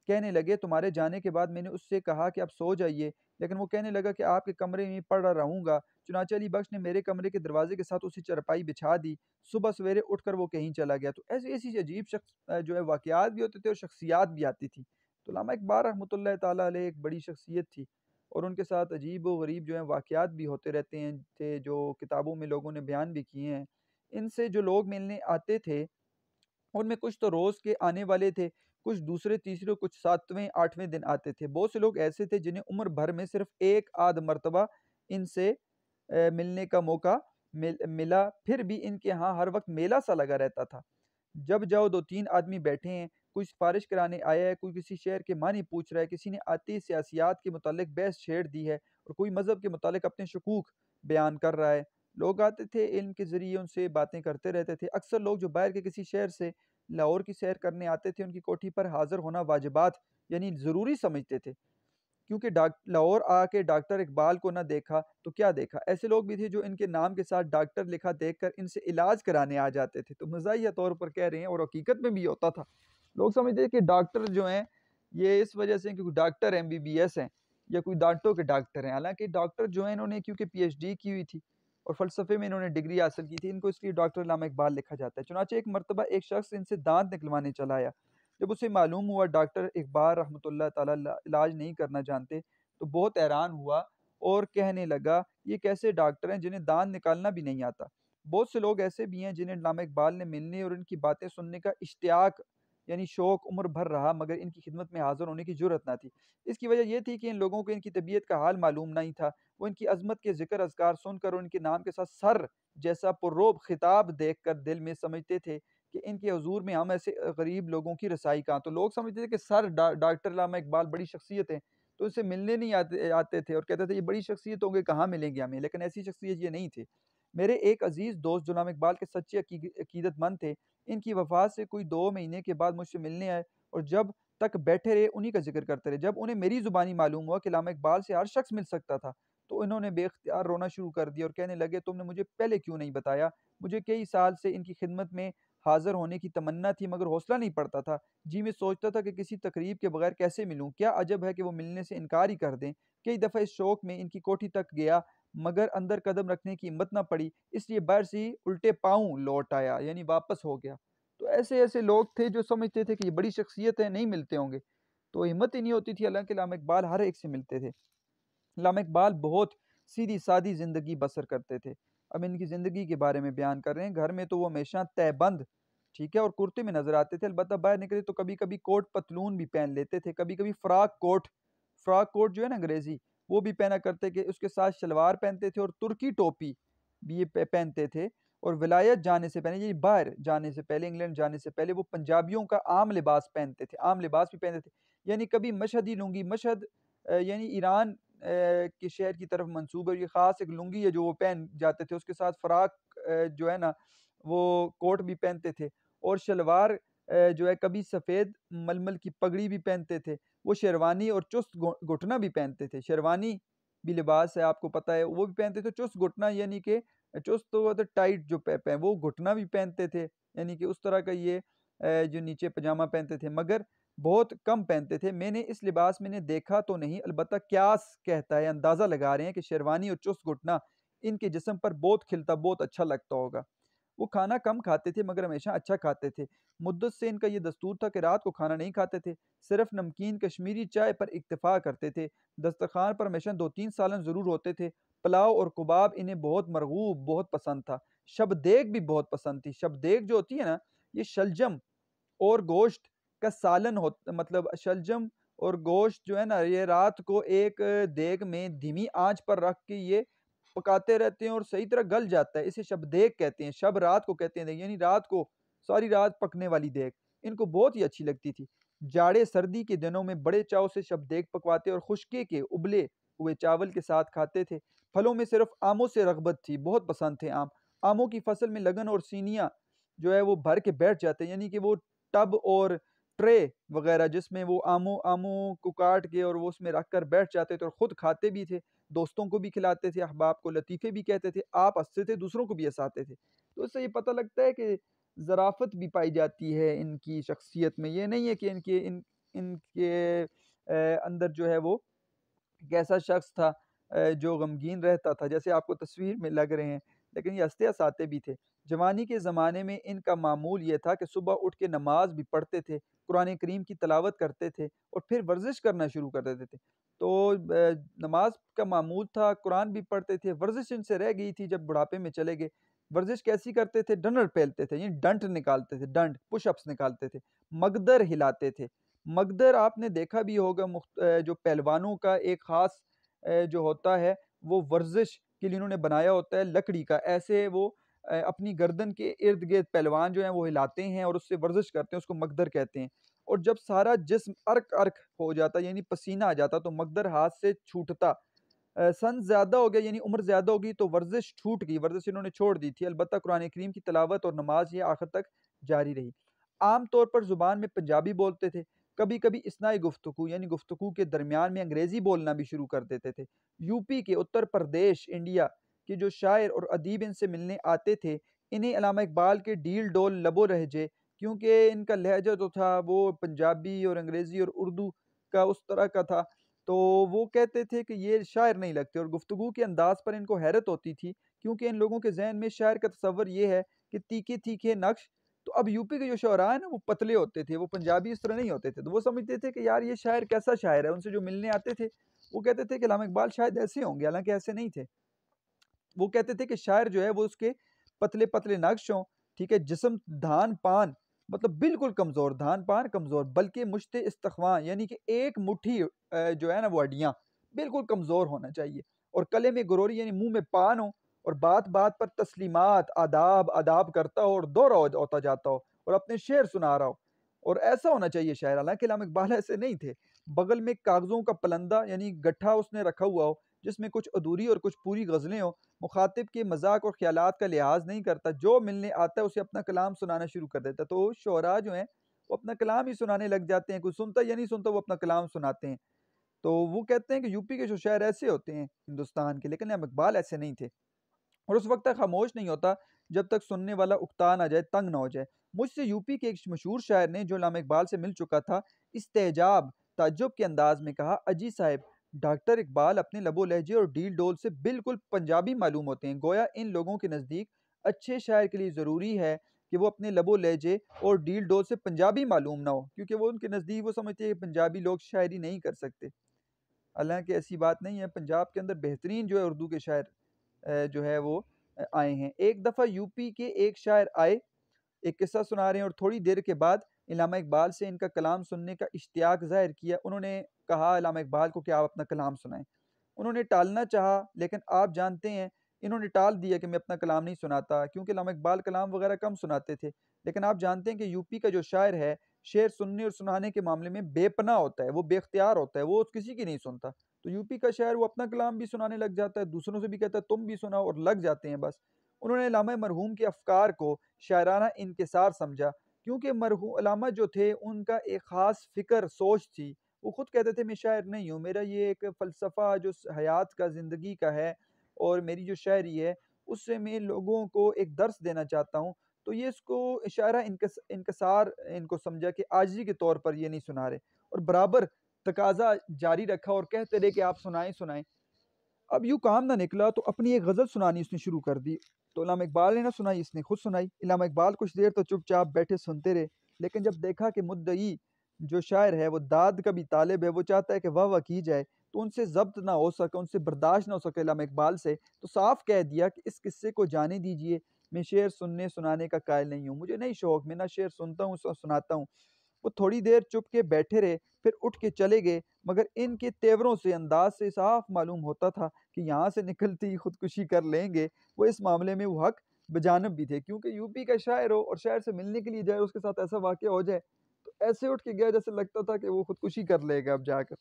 कहने लगे, तुम्हारे जाने के बाद मैंने उससे कहा कि आप सो जाइए, लेकिन वो कहने लगा कि आपके कमरे में पड़ा रहूँगा। चुनांचे अली बख्श ने मेरे कमरे के दरवाज़े के साथ उसी चारपाई बिछा दी। सुबह सवेरे उठकर वो कहीं चला गया। तो ऐसी-ऐसी अजीब जो है वाक़यात भी होते थे और शख्सियात भी आती थी। तो अल्लामा इक़बाल रहमतुल्लाह ताला अलैह एक बड़ी शख्सियत थी, और उनके साथ अजीब व गरीब जो हैं वाक़यात भी होते रहते हैं थे, जो किताबों में लोगों ने बयान भी किए हैं। इनसे जो लोग मिलने आते थे, उनमें कुछ तो रोज़ के आने वाले थे, कुछ दूसरे, तीसरे, कुछ 7वें, 8वें दिन आते थे। बहुत से लोग ऐसे थे जिन्हें उम्र भर में सिर्फ़ 1 आध मर्तबा इनसे मिलने का मौका मिला, फिर भी इनके यहाँ हर वक़्त मेला-सा लगा रहता था। जब जाओ 2-3 आदमी बैठे हैं, कोई सिफ़ारिश कराने आया है, कोई किसी शहर के मानी पूछ रहा है, किसी ने आती सियासियात के मुतालिक बहस छेड़ दी है और कोई मज़हब के मुतालिक अपने शकूक बयान कर रहा है। लोग आते थे, इल्म के ज़रिए उनसे बातें करते रहते थे। अक्सर लोग जो बाहर के किसी शहर से लाहौर की सैर करने आते थे, उनकी कोठी पर हाज़िर होना वाजिबात यानी ज़रूरी समझते थे। क्योंकि लाहौर आके डॉक्टर इकबाल को ना देखा तो क्या देखा? ऐसे लोग भी थे जो इनके नाम के साथ डॉक्टर लिखा देखकर इनसे इलाज कराने आ जाते थे। तो मज़ाहिया तौर पर कह रहे हैं और हकीकत में भी ये होता था। लोग समझते थे कि डॉक्टर जो हैं, ये इस वजह से क्योंकि डॉक्टर एमबीबीएस हैं या कोई दाँतों के डॉक्टर हैं। हालाँकि डॉक्टर जो हैं इन्होंने क्योंकि पीएचडी की हुई थी और फ़लसफ़े में इन्होंने डिग्री हासिल की थी, इनको इसलिए डॉक्टर अल्लामा इकबाल लिखा जाता है। चुनांचे एक मर्तबा एक शख़्स इनसे दाँत निकलवाने चला आया। जब उसे मालूम हुआ डॉक्टर इकबाल रहमतुल्लाह तआला इलाज नहीं करना जानते, तो बहुत हैरान हुआ और कहने लगा, ये कैसे डॉक्टर हैं जिन्हें दाँत निकालना भी नहीं आता। बहुत से लोग ऐसे भी हैं जिन्हें अल्लामा इकबाल ने मिलने और इनकी बातें सुनने का इश्तियाक यानी शौक उम्र भर रहा, मगर इनकी खिदमत में हाज़िर होने की जुर्रत ना थी। इसकी वजह ये थी कि इन लोगों को इनकी तबीयत का हाल मालूम नहीं था। वो इनकी अज़मत के ज़िक्र अज़कार सुनकर और इनके नाम के साथ सर जैसा पुर्रोब खिताब देखकर दिल में समझते थे कि इनके हुज़ूर में हम ऐसे गरीब लोगों की रसाई कहाँ। तो लोग समझते थे कि सर डॉक्टर अल्लामा इकबाल बड़ी शख्सियत है, तो इससे मिलने नहीं आते थे और कहते थे ये बड़ी शख्सियत होंगे, कहाँ मिलेंगे हमें, लेकिन ऐसी शख्सियत ये नहीं थे। मेरे एक अजीज़ दोस्त जो अल्लामा इकबाल के सच्चे अकीदतमंद थे, इनकी वफ़ात से कोई 2 महीने के बाद मुझसे मिलने आए और जब तक बैठे रहे उन्हीं का ज़िक्र करते रहे। जब उन्हें मेरी ज़ुबानी मालूम हुआ कि अल्लामा इकबाल से हर शख्स मिल सकता था, तो इन्होंने बेइख्तियार रोना शुरू कर दिया और कहने लगे तुमने मुझे पहले क्यों नहीं बताया? मुझे कई साल से इनकी खिदमत में हाज़िर होने की तमन्ना थी मगर हौसला नहीं पड़ता था। जी मैं सोचता था कि किसी तकरीब के बगैर कैसे मिलूँ? क्या अजब है कि वो मिलने से इनकार ही कर दें। कई दफ़ा इस शौक में इनकी कोठी तक गया मगर अंदर कदम रखने की हिम्मत ना पड़ी, इसलिए बाहर से ही उल्टे पाँव लौट आया यानी वापस हो गया। तो ऐसे-ऐसे लोग थे जो समझते थे कि ये बड़ी शख्सियत है, नहीं मिलते होंगे। तो हिम्मत ही नहीं होती थी, हालाँकि अल्लामा इकबाल हर एक से मिलते थे। अल्लामा इकबाल बहुत सीधी-सादी ज़िंदगी बसर करते थे। अब इनकी ज़िंदगी के बारे में बयान कर रहे हैं। घर में तो वो हमेशा तहबंद, ठीक है, और कुर्ते में नज़र आते थे। अलबत्ता बाहर निकले तो कभी-कभी कोट पतलून भी पहन लेते थे, कभी-कभी फ्रॉक कोट जो है ना अंग्रेज़ी, वो भी पहना करते के उसके साथ शलवार पहनते थे और तुर्की टोपी भी ये पहनते थे। और विलायत जाने से पहले, ये बाहर जाने से पहले, इंग्लैंड जाने से पहले वो पंजाबियों का आम लिबास पहनते थे, आम लिबास भी पहनते थे। यानी कभी मशहदी लुंगी, मशहद यानी ईरान के शहर की तरफ मंसूब है। ये ख़ास एक लुंगी है जो वो पहन जाते थे, उसके साथ फ़्राक जो है ना वो कोट भी पहनते थे और शलवार जो है कभी सफ़ेद मलमल की पगड़ी भी पहनते थे। वो शेरवानी और चुस्त घुटना भी पहनते थे। शेरवानी भी लिबास है, आपको पता है, वो भी पहनते थे। चुस्त घुटना यानी कि चुस्त तो वो तो टाइट जो पे वो घुटना भी पहनते थे, यानी कि उस तरह का ये जो नीचे पजामा पहनते थे, मगर बहुत कम पहनते थे। मैंने इस लिबास में इन्हें देखा तो नहीं, अलबत्ता क़यास कहता है, अंदाज़ा लगा रहे हैं कि शेरवानी और चुस्त घुटना इनके जिस्म पर बहुत खिलता, बहुत अच्छा लगता होगा। वो खाना कम खाते थे मगर हमेशा अच्छा खाते थे। मुद्दत से इनका ये दस्तूर था कि रात को खाना नहीं खाते थे, सिर्फ़ नमकीन कश्मीरी चाय पर इक्तिफ़ा करते थे। दस्तरख़्वान पर हमेशा 2-3 सालन ज़रूर होते थे। पुलाव और कबाब इन्हें बहुत मरग़ूब, बहुत पसंद था। शबदेग भी बहुत पसंद थी। शबदेग जो होती है ना, ये शलजम और गोश्त का सालन मतलब शलजम और गोश्त जो है ना, ये रात को एक देग में धीमी आँच पर रख के ये पकाते रहते हैं और सही तरह गल जाता है। इसे शबदेग कहते हैं। शब रात को कहते हैं देग, यानी रात को सारी रात पकने वाली देग। इनको बहुत ही अच्छी लगती थी। जाड़े सर्दी के दिनों में बड़े चाव से शबदेग पकवाते और खुश्के के उबले हुए चावल के साथ खाते थे। फलों में सिर्फ़ आमों से रग़बत थी, बहुत पसंद थे आम। आमों की फसल में लगन और सीनियाँ जो है वो भर के बैठ जाते हैं, यानी कि वो टब और ट्रे वगैरह जिसमें वो आमों आमों को काट के और वो उसमें रख कर बैठ जाते थे और खुद खाते भी थे, दोस्तों को भी खिलाते थे, अहबाब को लतीफ़े भी कहते थे, आप हँसते थे, दूसरों को भी हँसाते थे। तो इससे ये पता लगता है कि ज़राफ़त भी पाई जाती है इनकी शख्सियत में। ये नहीं है कि इनके अंदर जो है वो एक ऐसा शख्स था जो गमगीन रहता था, जैसे आपको तस्वीर में लग रहे हैं, लेकिन ये हँसते-हँसाते भी थे। जवानी के ज़माने में इनका मामूल ये था कि सुबह उठ के नमाज़ भी पढ़ते थे, कुरान करीम की तिलावत करते थे और फिर वर्ज़िश करना शुरू कर देते थे। तो नमाज़ का मामूल था, कुरान भी पढ़ते थे, वर्ज़िश इनसे रह गई थी जब बुढ़ापे में चले गए। वर्जिश कैसी करते थे? डनर पहनते थे, यानी डंट निकालते थे, डंट पुशअप्स निकालते थे, मगदर हिलाते थे। मगदर आपने देखा भी होगा, जो पहलवानों का एक ख़ास जो होता है, वो वर्जिश के लिए उन्होंने बनाया होता है लकड़ी का। ऐसे वो अपनी गर्दन के इर्द-गिर्द पहलवान जो हैं वो हिलाते हैं और उससे वर्जिश करते हैं, उसको मगदर कहते हैं। और जब सारा जिस्म अर्क-अर्क हो जाता, यानी पसीना आ जाता, तो मगदर हाथ से छूटता। सन ज़्यादा हो गया, यानी उम्र ज़्यादा हो गई, तो वर्जिश छूट गई, वर्जिश इन्होंने छोड़ दी थी। अलबत्ता कुरान करीम की तिलावत और नमाज़ ये आखिर तक जारी रही। आम तौर पर ज़ुबान में पंजाबी बोलते थे, कभी-कभी इस्नाई गुफ्तगू यानी गुफ्तगू के दरमियान में अंग्रेज़ी बोलना भी शुरू कर देते थे। यूपी के, उत्तर प्रदेश, इंडिया के जो शायर और अदीब इनसे मिलने आते थे, इन्हें अल्लामा इकबाल के डील डोल लबो लहजे, क्योंकि इनका लहजा जो था वो पंजाबी और अंग्रेज़ी और उर्दू का उस तरह का था, तो वो कहते थे कि ये शायर नहीं लगते, और गुफ्तगू के अंदाज़ पर इनको हैरत होती थी, क्योंकि इन लोगों के ज़हन में शायर का तसव्वुर ये है कि तीखे-तीखे नक्श। तो अब यूपी के जो शुअरा हैं ना, वो पतले होते थे, वो पंजाबी इस तरह नहीं होते थे, तो वो समझते थे कि यार ये शायर कैसा शायर है? उनसे जो मिलने आते थे, वो कहते थे कि अल्लामा इकबाल शायद ऐसे होंगे, हालाँकि ऐसे नहीं थे। वो कहते थे कि शायर जो है वो उसके पतले-पतले नक्श हों, ठीक है? जिस्म धान-पान, मतलब बिल्कुल कमज़ोर, धान-पान कमज़ोर, बल्कि मुश्ते इस्तख़्वां, यानी कि एक मुट्ठी जो है ना वो हड्डियाँ, बिल्कुल कमज़ोर होना चाहिए, और कले में गुरोरी, यानी मुँह में पान हो, और बात-बात पर तस्लीमात, आदाब, आदाब करता हो और दोहरा होता जाता हो, और अपने शेर सुना रहा हो, और ऐसा होना चाहिए शायर। हालाँकि अल्लामा इक़बाल ऐसे नहीं थे। बगल में कागज़ों का पलंदा, यानी गट्ठा उसने रखा हुआ हो, जिसमें कुछ अधूरी और कुछ पूरी ग़ज़लें हों, मुखातिब के मज़ाक और ख़यालात का लिहाज़ नहीं करता, जो मिलने आता है उसे अपना कलाम सुनाना शुरू कर देता है। तो शुअरा जो हैं, वो अपना कलाम ही सुनाने लग जाते हैं, कोई सुनता या नहीं सुनता, वो अपना कलाम सुनाते हैं। तो वो कहते हैं कि यूपी के जो शायर ऐसे होते हैं हिंदुस्तान के, लेकिन इकबाल ऐसे नहीं थे। और उस वक़्त तक खामोश नहीं होता जब तक सुनने वाला उकता ना जाए, तंग ना हो जाए। मुझसे यूपी के एक मशहूर शायर ने, जो अल्लामा इकबाल से मिल चुका था, इस्तेजाब, ताज्जुब के अंदाज़ में कहा, अजी साहब, डॉक्टर इकबाल अपने लबो लहजे और डील डोल से बिल्कुल पंजाबी मालूम होते हैं। गोया इन लोगों के नज़दीक अच्छे शायर के लिए ज़रूरी है कि वो अपने लबो लहजे और डील डोल से पंजाबी मालूम ना हो, क्योंकि वो उनके नज़दीक वो समझते हैं कि पंजाबी लोग शायरी नहीं कर सकते। हालाँकि ऐसी बात नहीं है, पंजाब के अंदर बेहतरीन जो है उर्दू के शायर जो है वो आए हैं। एक दफ़ा यूपी के एक शायर आए, एक किस्सा सुना रहे हैं, और थोड़ी देर के बाद अल्लामा इकबाल से इनका कलाम सुनने का इश्तियाक ज़ाहिर किया। उन्होंने कहा अल्लामा इकबाल को कि आप अपना कलाम सुनाएँ। उन्होंने टालना चाहा, लेकिन आप जानते हैं, इन्होंने टाल दिया कि मैं अपना कलाम नहीं सुनाता, क्योंकि अल्लामा इकबाल कलाम वगैरह कम सुनाते थे। लेकिन आप जानते हैं कि यूपी का जो शायर है, शेर सुनने और सुनाने के मामले में बेपनाह होता है, वो बेख्तियार होता है, वो किसी की नहीं सुनता। तो यूपी का शायर वो अपना कलाम भी सुनाने लग जाता है, दूसरों से भी कहता है तुम भी सुनाओ, और लग जाते हैं बस। उन्होंने अल्लामा मरहूम के अफ़कार को शायराना इंकिसार समझा, क्योंकि मरहूम अल्लामा जो थे उनका एक ख़ास फ़िक्र, सोच थी। वो खुद कहते थे मैं शायर नहीं हूँ, मेरा ये एक फ़लसफ़ा जो हयात का, ज़िंदगी का है, और मेरी जो शायरी है उससे मैं लोगों को एक दर्स देना चाहता हूँ। तो ये इसको इशारा इंकसार इनको समझा कि आजिज़ी के तौर पर ये नहीं सुना रहे, और बराबर तकाज़ा जारी रखा और कहते रहे कि आप सुनाएँ, सुनाएँ। अब यूँ काम ना निकला, तो अपनी एक गज़ल सुनानी उसने शुरू कर दी। तो इल्हाम इकबाल ने ना सुनाई, इसने खुद सुनाई। इल्हाम इकबाल कुछ देर तो चुपचाप बैठे सुनते रहे, लेकिन जब देखा कि मुद्दई जो शायर है वो दाद का भी तालिब है, वो चाहता है कि वाह-वाह की जाए, तो उनसे ज़ब्त ना हो सका, उनसे बर्दाश्त ना हो सका इल्हाम इकबाल से, तो साफ़ कह दिया कि इस किस्से को जाने दीजिए, मैं शेर सुनने-सुनाने का कायल नहीं हूँ। मुझे नहीं शौक, मैं ना शेर सुनता हूँ, सुनाता हूँ। वो थोड़ी देर चुप के बैठे रहे, फिर उठ के चले गए, मगर इनके तेवरों से, अंदाज़ से साफ़ मालूम होता था कि यहाँ से निकलते ही खुदकुशी कर लेंगे। वो इस मामले में वो हक़ बजानिब भी थे, क्योंकि यूपी का शायर हो और शायर से मिलने के लिए जाए, उसके साथ ऐसा वाक़या हो जाए, तो ऐसे उठ के गया जैसे लगता था कि वो खुदकुशी कर लेगा अब जाकर।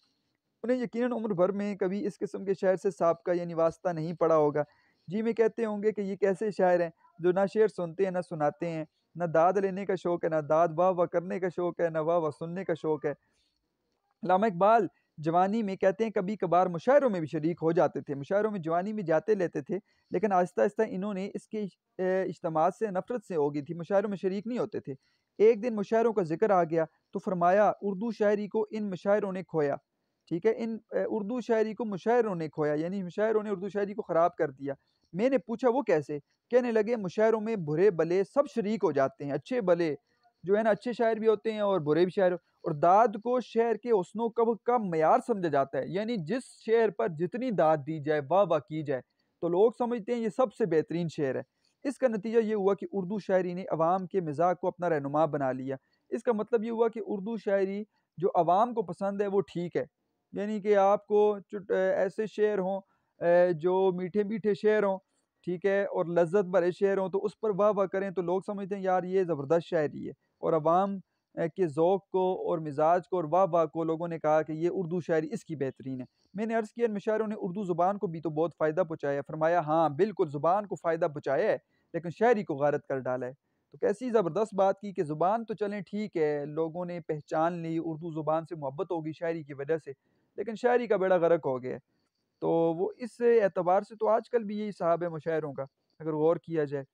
उन्हें यकीनन उम्र भर में कभी इस किस्म के शायर से साबका यानी वास्ता नहीं पड़ा होगा। जी में कहते होंगे कि ये कैसे शायर हैं, जो ना शेर सुनते हैं, ना सुनाते हैं, ना दाद लेने का शौक है, ना दाद वाह-वाह करने का शौक है, ना वाह-वाह सुनने का शौक है। अल्लामा इकबाल जवानी में कहते हैं कभी-कभार मुशायरों में भी शरीक हो जाते थे। मुशायरों में जवानी में जाते लेते थे, लेकिन आहिस्ता-आहिस्ता इन्होंने इसके इज्तिमात से नफ़रत से हो गई थी, मुशायरों में शरीक नहीं होते थे। एक दिन मुशायरों का ज़िक्र आ गया, तो फरमाया उर्दू शायरी को इन मुशायरों ने खोया। ठीक है? इन उर्दू शायरी को मुशायरों ने खोया, यानी मुशायरों ने उर्दू शायरी को ख़राब कर दिया। मैंने पूछा वो कैसे? कहने लगे मुशायरों में बुरे-भले सब शरीक हो जाते हैं, अच्छे-भले जो है ना, अच्छे शायर भी होते हैं और बुरे भी शायर, और दाद को शेर के हुस्नो कब का मयार समझा जाता है, यानी जिस शेर पर जितनी दाद दी जाए, वाह-वाह की जाए, तो लोग समझते हैं ये सबसे बेहतरीन शेर है। इसका नतीजा ये हुआ कि उर्दू शायरी ने अवाम के मिज़ाज को अपना रहनुमा बना लिया। इसका मतलब ये हुआ कि उर्दू शायरी जो अवाम को पसंद है वो ठीक है। यानी कि आपको ऐसे शेर हों जो मीठे-मीठे शेर हों, ठीक है? और लज़्ज़त भरे शेर हों तो उस पर वाह-वाह करें तो लोग समझते हैं यार ये ज़बरदस्त शायरी है। और अवाम के ज़ौक़ को और मिज़ाज को और वाह-वाह को लोगों ने कहा कि ये उर्दू शायरी इसकी बेहतरीन है। मैंने अर्ज़ किया इन मशायरों ने उर्दू ज़ुबान को भी तो बहुत फ़ायदा पहुँचाया है। फरमाया हाँ, बिल्कुल ज़ुबान को फ़ायदा पहुँचाया है, लेकिन शायरी को गारत कर डाला है। तो कैसी ज़बरदस्त बात की कि ज़ुबान तो चलें ठीक है, लोगों ने पहचान ली, उर्दू ज़ुबान से मोहब्बत हो गई शायरी की वजह से, लेकिन शायरी का बेड़ा गर्क हो गया है। तो वो इस एतबार से तो आजकल भी यही हिसाब है मुशायरों का, अगर गौर किया जाए।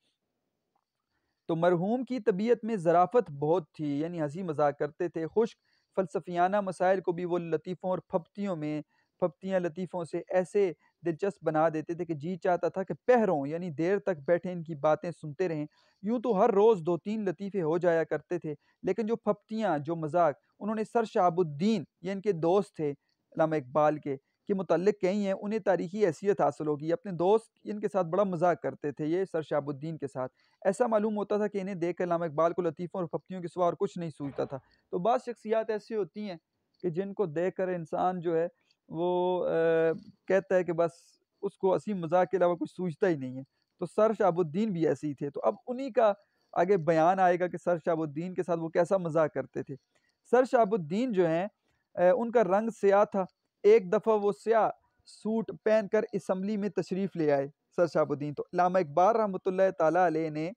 तो मरहूम की तबीयत में ज़राफ़त बहुत थी, यानी हँसी मज़ाक करते थे, खुश्क फ़लसफ़ियाना मसाइल को भी वो लतीफ़ों और फप्तियाँ लतीफ़ों से ऐसे दिलचस्प बना देते थे कि जी चाहता था कि पहरों यानी देर तक बैठे इनकी बातें सुनते रहें। यूँ तो हर रोज़ 2-3 लतीफ़े हो जाया करते थे, लेकिन जो फप्तियाँ, जो मज़ाक उन्होंने सर शहाबुद्दीन ये इनके दोस्त थे अल्लामा इक़बाल के मुतल्लिक़ कही हैं, उन्हें तारीख़ी हैसियत हासिल हो गई। अपने दोस्त इनके साथ बड़ा मज़ाक करते थे ये सर शहाबुद्दीन के साथ। ऐसा मालूम होता था कि इन्हें देखकर अल्लामा इक़बाल को लतीफ़ों और फप्तियों के सिवा और कुछ नहीं सूझता था। तो बाज़ शख़्सियात ऐसी होती हैं कि जिनको देखकर इंसान जो है वो कहता है कि बस उसको हँसी मज़ाक के अलावा कुछ सूझता ही नहीं है। तो सर शहाबुद्दीन भी ऐसे ही थे। तो अब उन्हीं का आगे बयान आएगा कि सर शहाबुद्दीन के साथ वो कैसा मज़ाक करते थे। सर शहाबुद्दीन जो हैं उनका रंग स्याह था। एक दफ़ा वो स्याह सूट पहनकर असेंबली में तशरीफ़ ले आए सर शहाबुद्दीन। तो अल्लामा इक़बाल रहमतुल्लाह ताला अलैह ने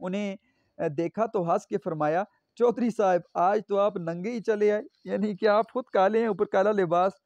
उन्हें देखा तो हँस के फरमाया, "चौधरी साहब आज तो आप नंगे ही चले आए, यानी कि आप खुद काले हैं, ऊपर काला लिबास।"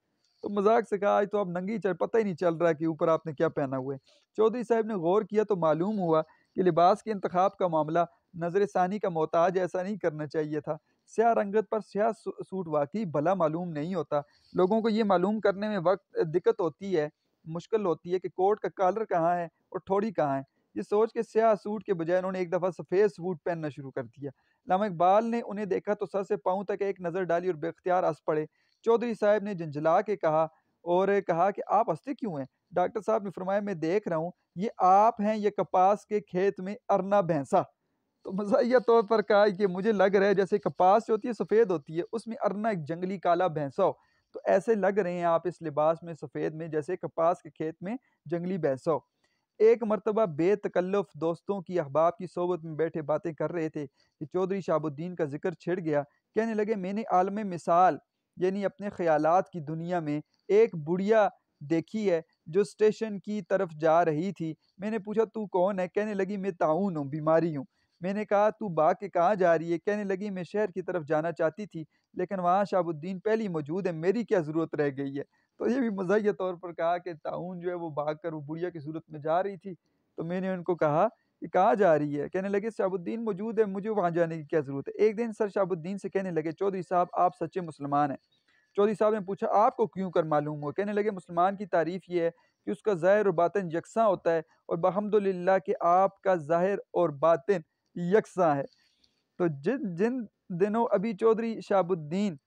तो मज़ाक से कहा, "आज तो आप नंगे ही चल पता ही नहीं चल रहा कि ऊपर आपने क्या पहना हुआ है।" चौधरी साहब ने गौर किया तो मालूम हुआ कि लिबास के इंतखाब का मामला नज़र सानी का मोहताज ऐसा नहीं करना चाहिए था। स्याह रंगत पर स्याह सूट वाक़ई भला मालूम नहीं होता। लोगों को ये मालूम करने में दिक्कत होती है, मुश्किल होती है कि कोट का कॉलर कहाँ है और ठोड़ी कहाँ है। ये सोच के स्याह सूट के बजाय उन्होंने एक दफ़ा सफ़ेद सूट पहनना शुरू कर दिया। अल्लामा इक़बाल ने उन्हें देखा तो सर से पाँव तक एक नज़र डाली और बेख्तियार हँस पड़े। चौधरी साहब ने झुंझला के कहा कि आप हँसते क्यों हैं? डॉक्टर साहब ने फरमाया मैं देख रहा हूँ, ये आप हैं या कपास के खेत में अरना भैंसा। तो मज़ाहिया तौर पर कहा कि मुझे लग रहा है जैसे कपास जो होती है सफ़ेद होती है, उसमें अरना एक जंगली काला भैंसा हो। तो ऐसे लग रहे हैं आप इस लिबास में सफ़ेद में जैसे कपास के खेत में जंगली भैंसा हो। एक मर्तबा बेतकल्लुफ़ दोस्तों की अहबाब की सोबत में बैठे बातें कर रहे थे कि चौधरी शहाबुद्दीन का ज़िक्र छिड़ गया। कहने लगे मैंने आलम मिसाल यानी अपने ख़यालात की दुनिया में एक बुढ़िया देखी है जो स्टेशन की तरफ जा रही थी। मैंने पूछा तू कौन है? कहने लगी मैं ताऊन हूँ, बीमारी हूँ। मैंने कहा तू भाग के कहाँ जा रही है? कहने लगी मैं शहर की तरफ जाना चाहती थी, लेकिन वहाँ शहाबुद्दीन पहले ही मौजूद है, मेरी क्या ज़रूरत रह गई है? तो ये भी मज़ाहिया तौर पर कहा कि ताऊन जो है वो भागकर वो बुढ़िया की सूरत में जा रही थी, तो मैंने उनको कहा कि कहाँ जा रही है? कहने लगे शहाबुद्दीन मौजूद है, मुझे वहाँ जाने की क्या ज़रूरत है? एक दिन सर शहाबुद्दीन से कहने लगे चौधरी साहब आप सच्चे मुसलमान हैं। चौधरी साहब ने पूछा आपको क्यों कर मालूम हुआ? कहने लगे मुसलमान की तारीफ़ ये है कि उसका ज़ाहिर और बातिन यकसां होता है और बहम्दुलिल्लाह कि आपका ज़ाहिर और बातिन यकसां है। तो जिन जिन दिनों अभी चौधरी शहाबुद्दीन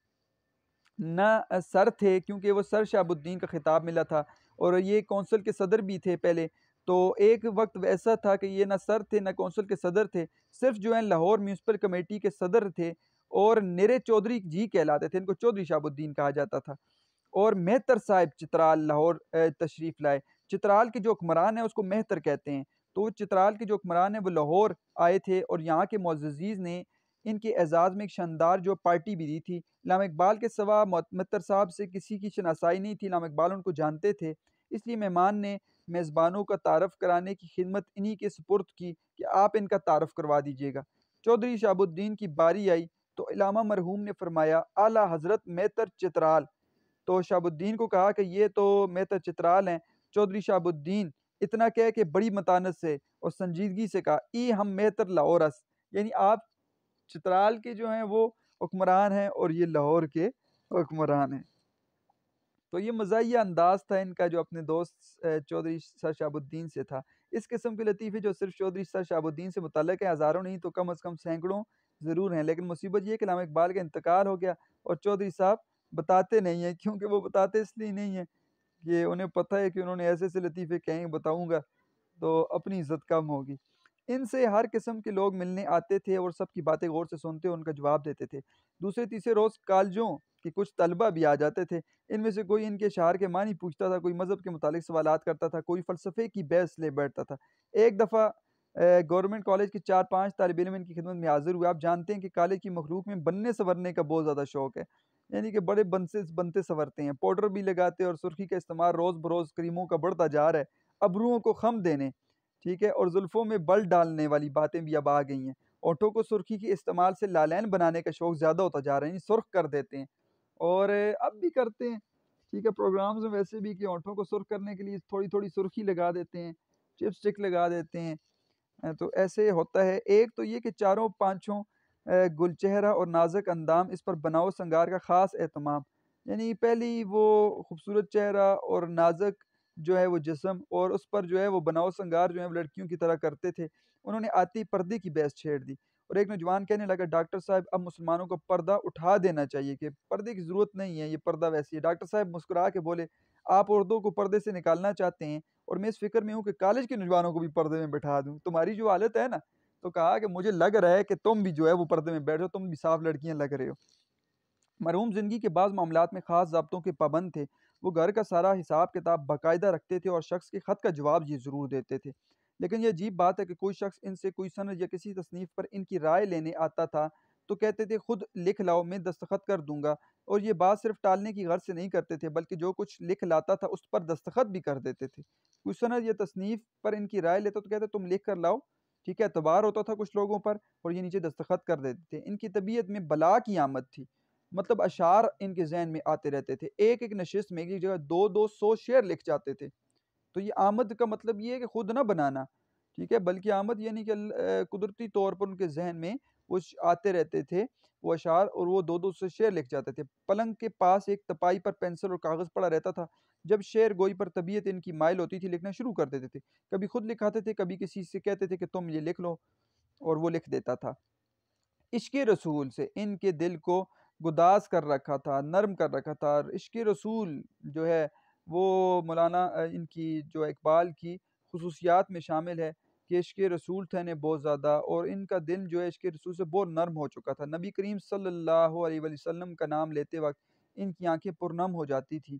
ना सर थे क्योंकि वो सर शहाबुद्दीन का खिताब मिला था और ये कौंसल के सदर भी थे पहले। तो एक वक़्त वैसा था कि ये ना सर थे, ना कौंसल के सदर थे, सिर्फ़ जो है लाहौर म्युनिसिपल कमेटी के सदर थे और निरे चौधरी जी कहलाते थे, इनको चौधरी शहाबुद्दीन कहा जाता था। और मेहतर साहिब चित्राल लाहौर तशरीफ़ लाए। चित्राल के जो हुक्मरान हैं उसको मेहतर कहते हैं। तो चित्राल के जो हुक्मरान हैं वो लाहौर आए थे और यहाँ के मुअज़्ज़िज़ीन ने इनके एज़ाज़ में एक शानदार जो पार्टी भी दी थी। अल्लामा इक़बाल के सिवा मेहतर साहब से किसी की शनासाई नहीं थी, अल्लामा इक़बाल उनको जानते थे। इसलिए मेहमान ने मेज़बानों का तारफ़ कराने की खिदमत इन्हीं के सुपुर्द की कि आप इनका तारफ़ करवा दीजिएगा। चौधरी शहाबुद्दीन की बारी आई तो इलामा मरहूम ने फ़रमाया आला हज़रत मेहतर चित्राल। तो शहाबुद्दीन को कहा कि ये तो मेहतर चित्राल हैं। चौधरी शहाबुद्दीन इतना कह के बड़ी मतानत से और संजीदगी से कहा, "ई हम मेहतर लाहौरस" यानी आप चित्राल के जो हैं वो हुक्मरान हैं और ये लाहौर के हुक्मरान हैं। तो ये मज़ाहिया अंदाज़ था इनका जो अपने दोस्त चौधरी सर शहाबुद्दीन से था। इस किस्म के लतीफ़े जो सिर्फ़ चौधरी सर शहाबुद्दीन से मुतल्लिक़ हैं, हज़ारों नहीं तो कम से कम सैकड़ों ज़रूर हैं। लेकिन मुसीबत ये है कि अल्लामा इक़बाल का इंतकाल हो गया और चौधरी साहब बताते नहीं हैं, क्योंकि वो बताते इसलिए नहीं हैं कि उन्हें पता है कि उन्होंने ऐसे-ऐसे लतीफ़े कहे हैं, बताऊँगा तो अपनी इज़्ज़त कम होगी। इनसे हर किस्म के लोग मिलने आते थे और सबकी बातें गौर से सुनते और उनका जवाब देते थे। दूसरे-तीसरे रोज़ कॉलेजों के कुछ तलबा भी आ जाते थे। इनमें से कोई इनके अशआर के मानी पूछता था, कोई मज़हब के मुतालिक सवालात करता था, कोई फ़लसफ़े की बहस ले बैठता था। एक दफ़ा गवर्नमेंट कॉलेज के 4-5 तालिब इल्म इनकी खिदमत में हाज़िर हुए। आप जानते हैं कि कॉलेज की मखलूक में बनने-संवरने का बहुत ज़्यादा शौक है। यानी कि बड़े बनते-संवरते हैं। पाउडर भी लगाते हैं और सुर्ख़ी का इस्तेमाल रोज़-बरोज़ क्रीमों का बढ़ता जा रहा है। अबरुओं को ख़म देने, ठीक है? और ज़ुल्फ़ों में बल डालने वाली बातें भी अब आ गई हैं। होठों को सुर्ख़ी के इस्तेमाल से लालैन बनाने का शौक ज़्यादा होता जा रहा है, यानी सुर्ख़ कर देते हैं और अब भी करते हैं, ठीक है? प्रोग्राम्स में वैसे भी कि होठों को सुर्ख़ करने के लिए थोड़ी-थोड़ी सुर्ख़ी लगा देते हैं, लिपस्टिक लगा देते हैं। तो ऐसे होता है। एक तो ये कि चारों पाँचों गुलचेहरा और नाज़ुक अंदाम, इस पर बनाव श्रृंगार का ख़ास एहतमाम। यानी पहली वो खूबसूरत चेहरा और नाज़ुक जो है वो जिस्म और उस पर जो है वो बनाव श्रृंगार जो है वो लड़कियों की तरह करते थे। उन्होंने आते ही पर्दे की बहस छेड़ दी और एक नौजवान कहने लगा, डॉक्टर साहब अब मुसलमानों को पर्दा उठा देना चाहिए कि पर्दे की ज़रूरत नहीं है, ये पर्दा वैसे ही है। डॉक्टर साहब मुस्कुरा के बोले, आप औरतों को पर्दे से निकालना चाहते हैं और मैं इस फ़िक्र में हूँ कि कॉलेज के नौजवानों को भी पर्दे में बिठा दूँ। तुम्हारी जो हालत है ना, तो कहा कि मुझे लग रहा है कि तुम भी जो है वो पर्दे में बैठ जाओ, तुम भी साफ लड़कियाँ लग रहे हो। मरहूम ज़िंदगी के बाज़ मामलात में ख़ास ज़ाब्तों के पाबंद थे। वो घर का सारा हिसाब-किताब बाकायदा रखते थे और शख़्स के ख़त का जवाब ये ज़रूर देते थे। लेकिन ये अजीब बात है कि कोई शख़्स इनसे कोई सनद या किसी तसनीफ़ पर इनकी राय लेने आता था, तो कहते थे खुद लिख लाओ, मैं दस्तखत कर दूँगा। और ये बात सिर्फ़ टालने की गर्ज़ से नहीं करते थे, बल्कि जो कुछ लिख लाता था उस पर दस्तखत भी कर देते थे। कोई सनद या तसनीफ़ पर इनकी राय लेता तो कहते तुम लिख कर लाओ, ठीक है? एतबार होता था कुछ लोगों पर और ये नीचे दस्तखत कर देते थे। इनकी तबीयत में बला की आमद थी। मतलब अशार इनके ज़हन में आते रहते थे। एक-एक नशिस्त में एक-एक जगह 2-2 100 शेर लिख जाते थे। तो ये आमद का मतलब ये है कि खुद ना बनाना, ठीक है? बल्कि आमद यानी कि कुदरती तौर पर उनके ज़हन में वो आते रहते थे, वो अशार और वो 2-2 से शेर लिख जाते थे। पलंग के पास एक तपाई पर पेंसिल और कागज़ पड़ा रहता था। जब शेर गोई पर तबीयत इनकी माइल होती थी, लिखना शुरू कर देते थे। कभी खुद लिखाते थे, कभी किसी से कहते थे कि तुम ये लिख लो और वो लिख देता था। इश्क़ रसूल से इनके दिल को गुदाज़ कर रखा था, नर्म कर रखा था और इश्क़ रसूल जो है वो मौलाना इनकी जो इक़बाल की ख़ुसूसियात में शामिल है कि इश्क़ रसूल था इन्हें बहुत ज़्यादा और इनका दिल जो है इश्क़ रसूल से बहुत नर्म हो चुका था। नबी करीम सल्लल्लाहु अलैहि वसल्लम का नाम लेते वक़्त इनकी आँखें पुरनम हो जाती थी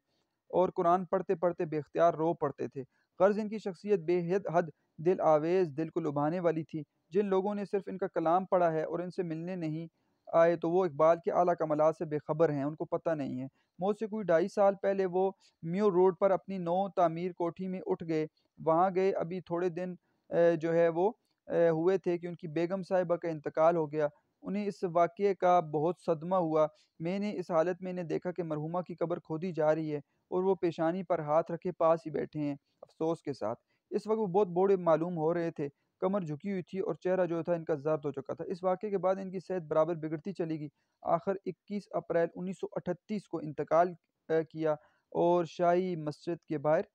और कुरान पढ़ते-पढ़ते बेख्तियार रो पड़ते थे। ग़र्ज़ इनकी शख़्सियत बेहद हद दिल आवेज़, दिल को लुभाने वाली थी। जिन लोगों ने सिर्फ़ इनका कलाम पढ़ा है और इनसे मिलने नहीं आए, तो वो इक़बाल के आला कमालात से बेख़बर हैं, उनको पता नहीं है। मौत से कोई 2.5 साल पहले वो म्यू रोड पर अपनी नौ तामीर कोठी में उठ गए। वहाँ गए अभी थोड़े दिन जो है वो हुए थे कि उनकी बेगम साहिबा का इंतकाल हो गया। उन्हें इस वाक़ये का बहुत सदमा हुआ। मैंने इस हालत में इन्हें देखा कि मरहूमा की कब्र खोदी जा रही है और वो पेशानी पर हाथ रखे पास ही बैठे हैं, अफ़सोस के साथ। इस वक़्त वो बहुत बूढ़े मालूम हो रहे थे। कमर झुकी हुई थी और चेहरा जो था इनका ज़र्द हो चुका था। इस वाक़ये के बाद इनकी सेहत बराबर बिगड़ती चली गई। आखिर 21 अप्रैल 1938 को इंतकाल किया और शाही मस्जिद के बाहर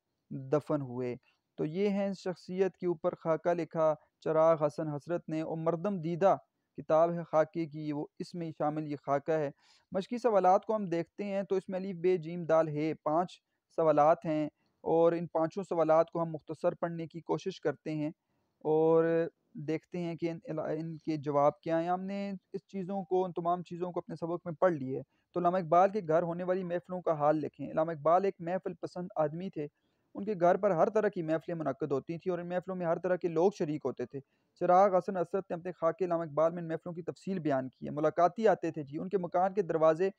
दफ़न हुए। तो ये हैं शख़्सियत के ऊपर ख़ाका लिखा चिराग हसन हसरत ने और मरदम दीदा किताब है ख़ाके की, वो इसमें शामिल ये ख़ाका है। मशक़ी सवालात को हम देखते हैं तो इसमें अलिफ, बे, जीम, दाल, हे 5 सवालात हैं और इन पाँचों सवालात को हम मुख़्तसर पढ़ने की कोशिश करते हैं और देखते हैं कि इनके जवाब क्या हैं। हमने इस चीज़ों को उन तमाम चीज़ों को अपने सबक में पढ़ लिए है। तो अल्लामा इक़बाल के घर होने वाली महफ़िलों का हाल लिखें। अल्लामा इक़बाल एक महफ़िल पसंद आदमी थे। उनके घर पर हर तरह की महफ़िलें मुनक़्क़िद होती थीं और इन महफ़िलों में हर तरह के लोग शरीक होते थे। चिराग हसन हसरत ने अपने ख़ाके अल्लामा इक़बाल में इन महफ़िलों की तफ़सील बयान की है। मुलाकाती आते थे जी, उनके मकान के दरवाज़े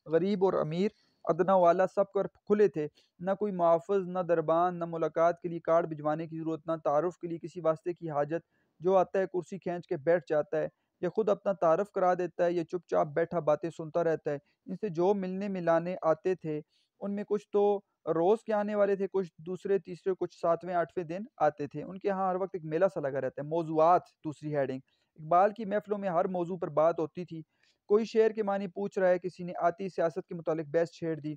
गरीब और अमीर, अदना वाला सब पर खुले थे। ना कोई मुहाफ़िज़, ना दरबान, ना मुलाकात के लिए कार्ड भिजवाने की ज़रूरत, ना तारुफ़ के लिए किसी वास्ते की हाजत। जो आता है कुर्सी खींच के बैठ जाता है या खुद अपना तारुफ़ करा देता है या चुपचाप बैठा बातें सुनता रहता है। इनसे जो मिलने-मिलाने आते थे, उनमें कुछ तो रोज़ के आने वाले थे, कुछ दूसरे, तीसरे, कुछ 7वें, 8वें दिन आते थे। उनके यहाँ हर वक़्त एक मेला सा लगा रहता है। मौज़ूआत दूसरी हेडिंग। इक़बाल की महफ़िलों में हर मौज़ू पर बात होती थी। कोई शेर के मानी पूछ रहा है, किसी ने आती सियासत के मुतालिक बहस छेड़ दी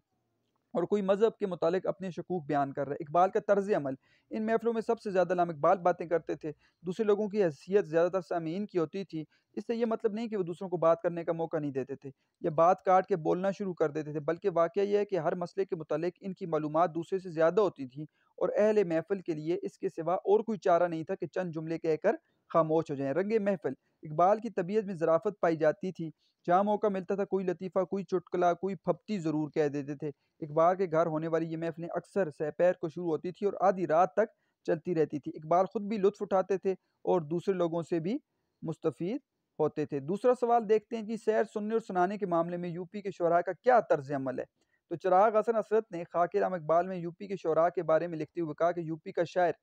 और कोई मज़हब के मुतालिक अपने शकूक बयान कर रहा है। इक़बाल का तर्ज़ अमल, इन महफ़िलों में सबसे ज़्यादा अल्लामा इक़बाल बातें करते थे। दूसरे लोगों की हैसियत ज़्यादातर सामीन की होती थी। इससे ये मतलब नहीं कि वो दूसरों को बात करने का मौका नहीं देते थे या बात काट के बोलना शुरू कर देते थे, बल्कि वाक़या ये है कि हर मसले के मुतालिक इनकी मालूमात दूसरे से ज़्यादा होती थी और अहले महफिल के लिए इसके सिवा और कोई चारा नहीं था कि चंद जुमले कहकर खामोश हो जाएं। रंगे महफिल इकबाल की तबीयत में ज़राफ़त पाई जाती थी। जहाँ मौका मिलता था कोई लतीफ़ा, कोई चुटकुला, कोई फप्ती ज़रूर कह देते थे। इकबाल के घर होने वाली ये महफिलें अक्सर सहपहर को शुरू होती थी और आधी रात तक चलती रहती थी। इकबाल खुद भी लुत्फ़ उठाते थे और दूसरे लोगों से भी मुस्तफ़ीद होते थे। दूसरा सवाल देखते हैं कि शेर सुनने और सुनाने के मामले में यूपी के शुअरा का क्या तर्ज़ अमल है? तो चिराग हसन हसरत ने खाके राम इकबाल में यूपी के शुअरा के बारे में लिखते हुए कहा कि यूपी का शायर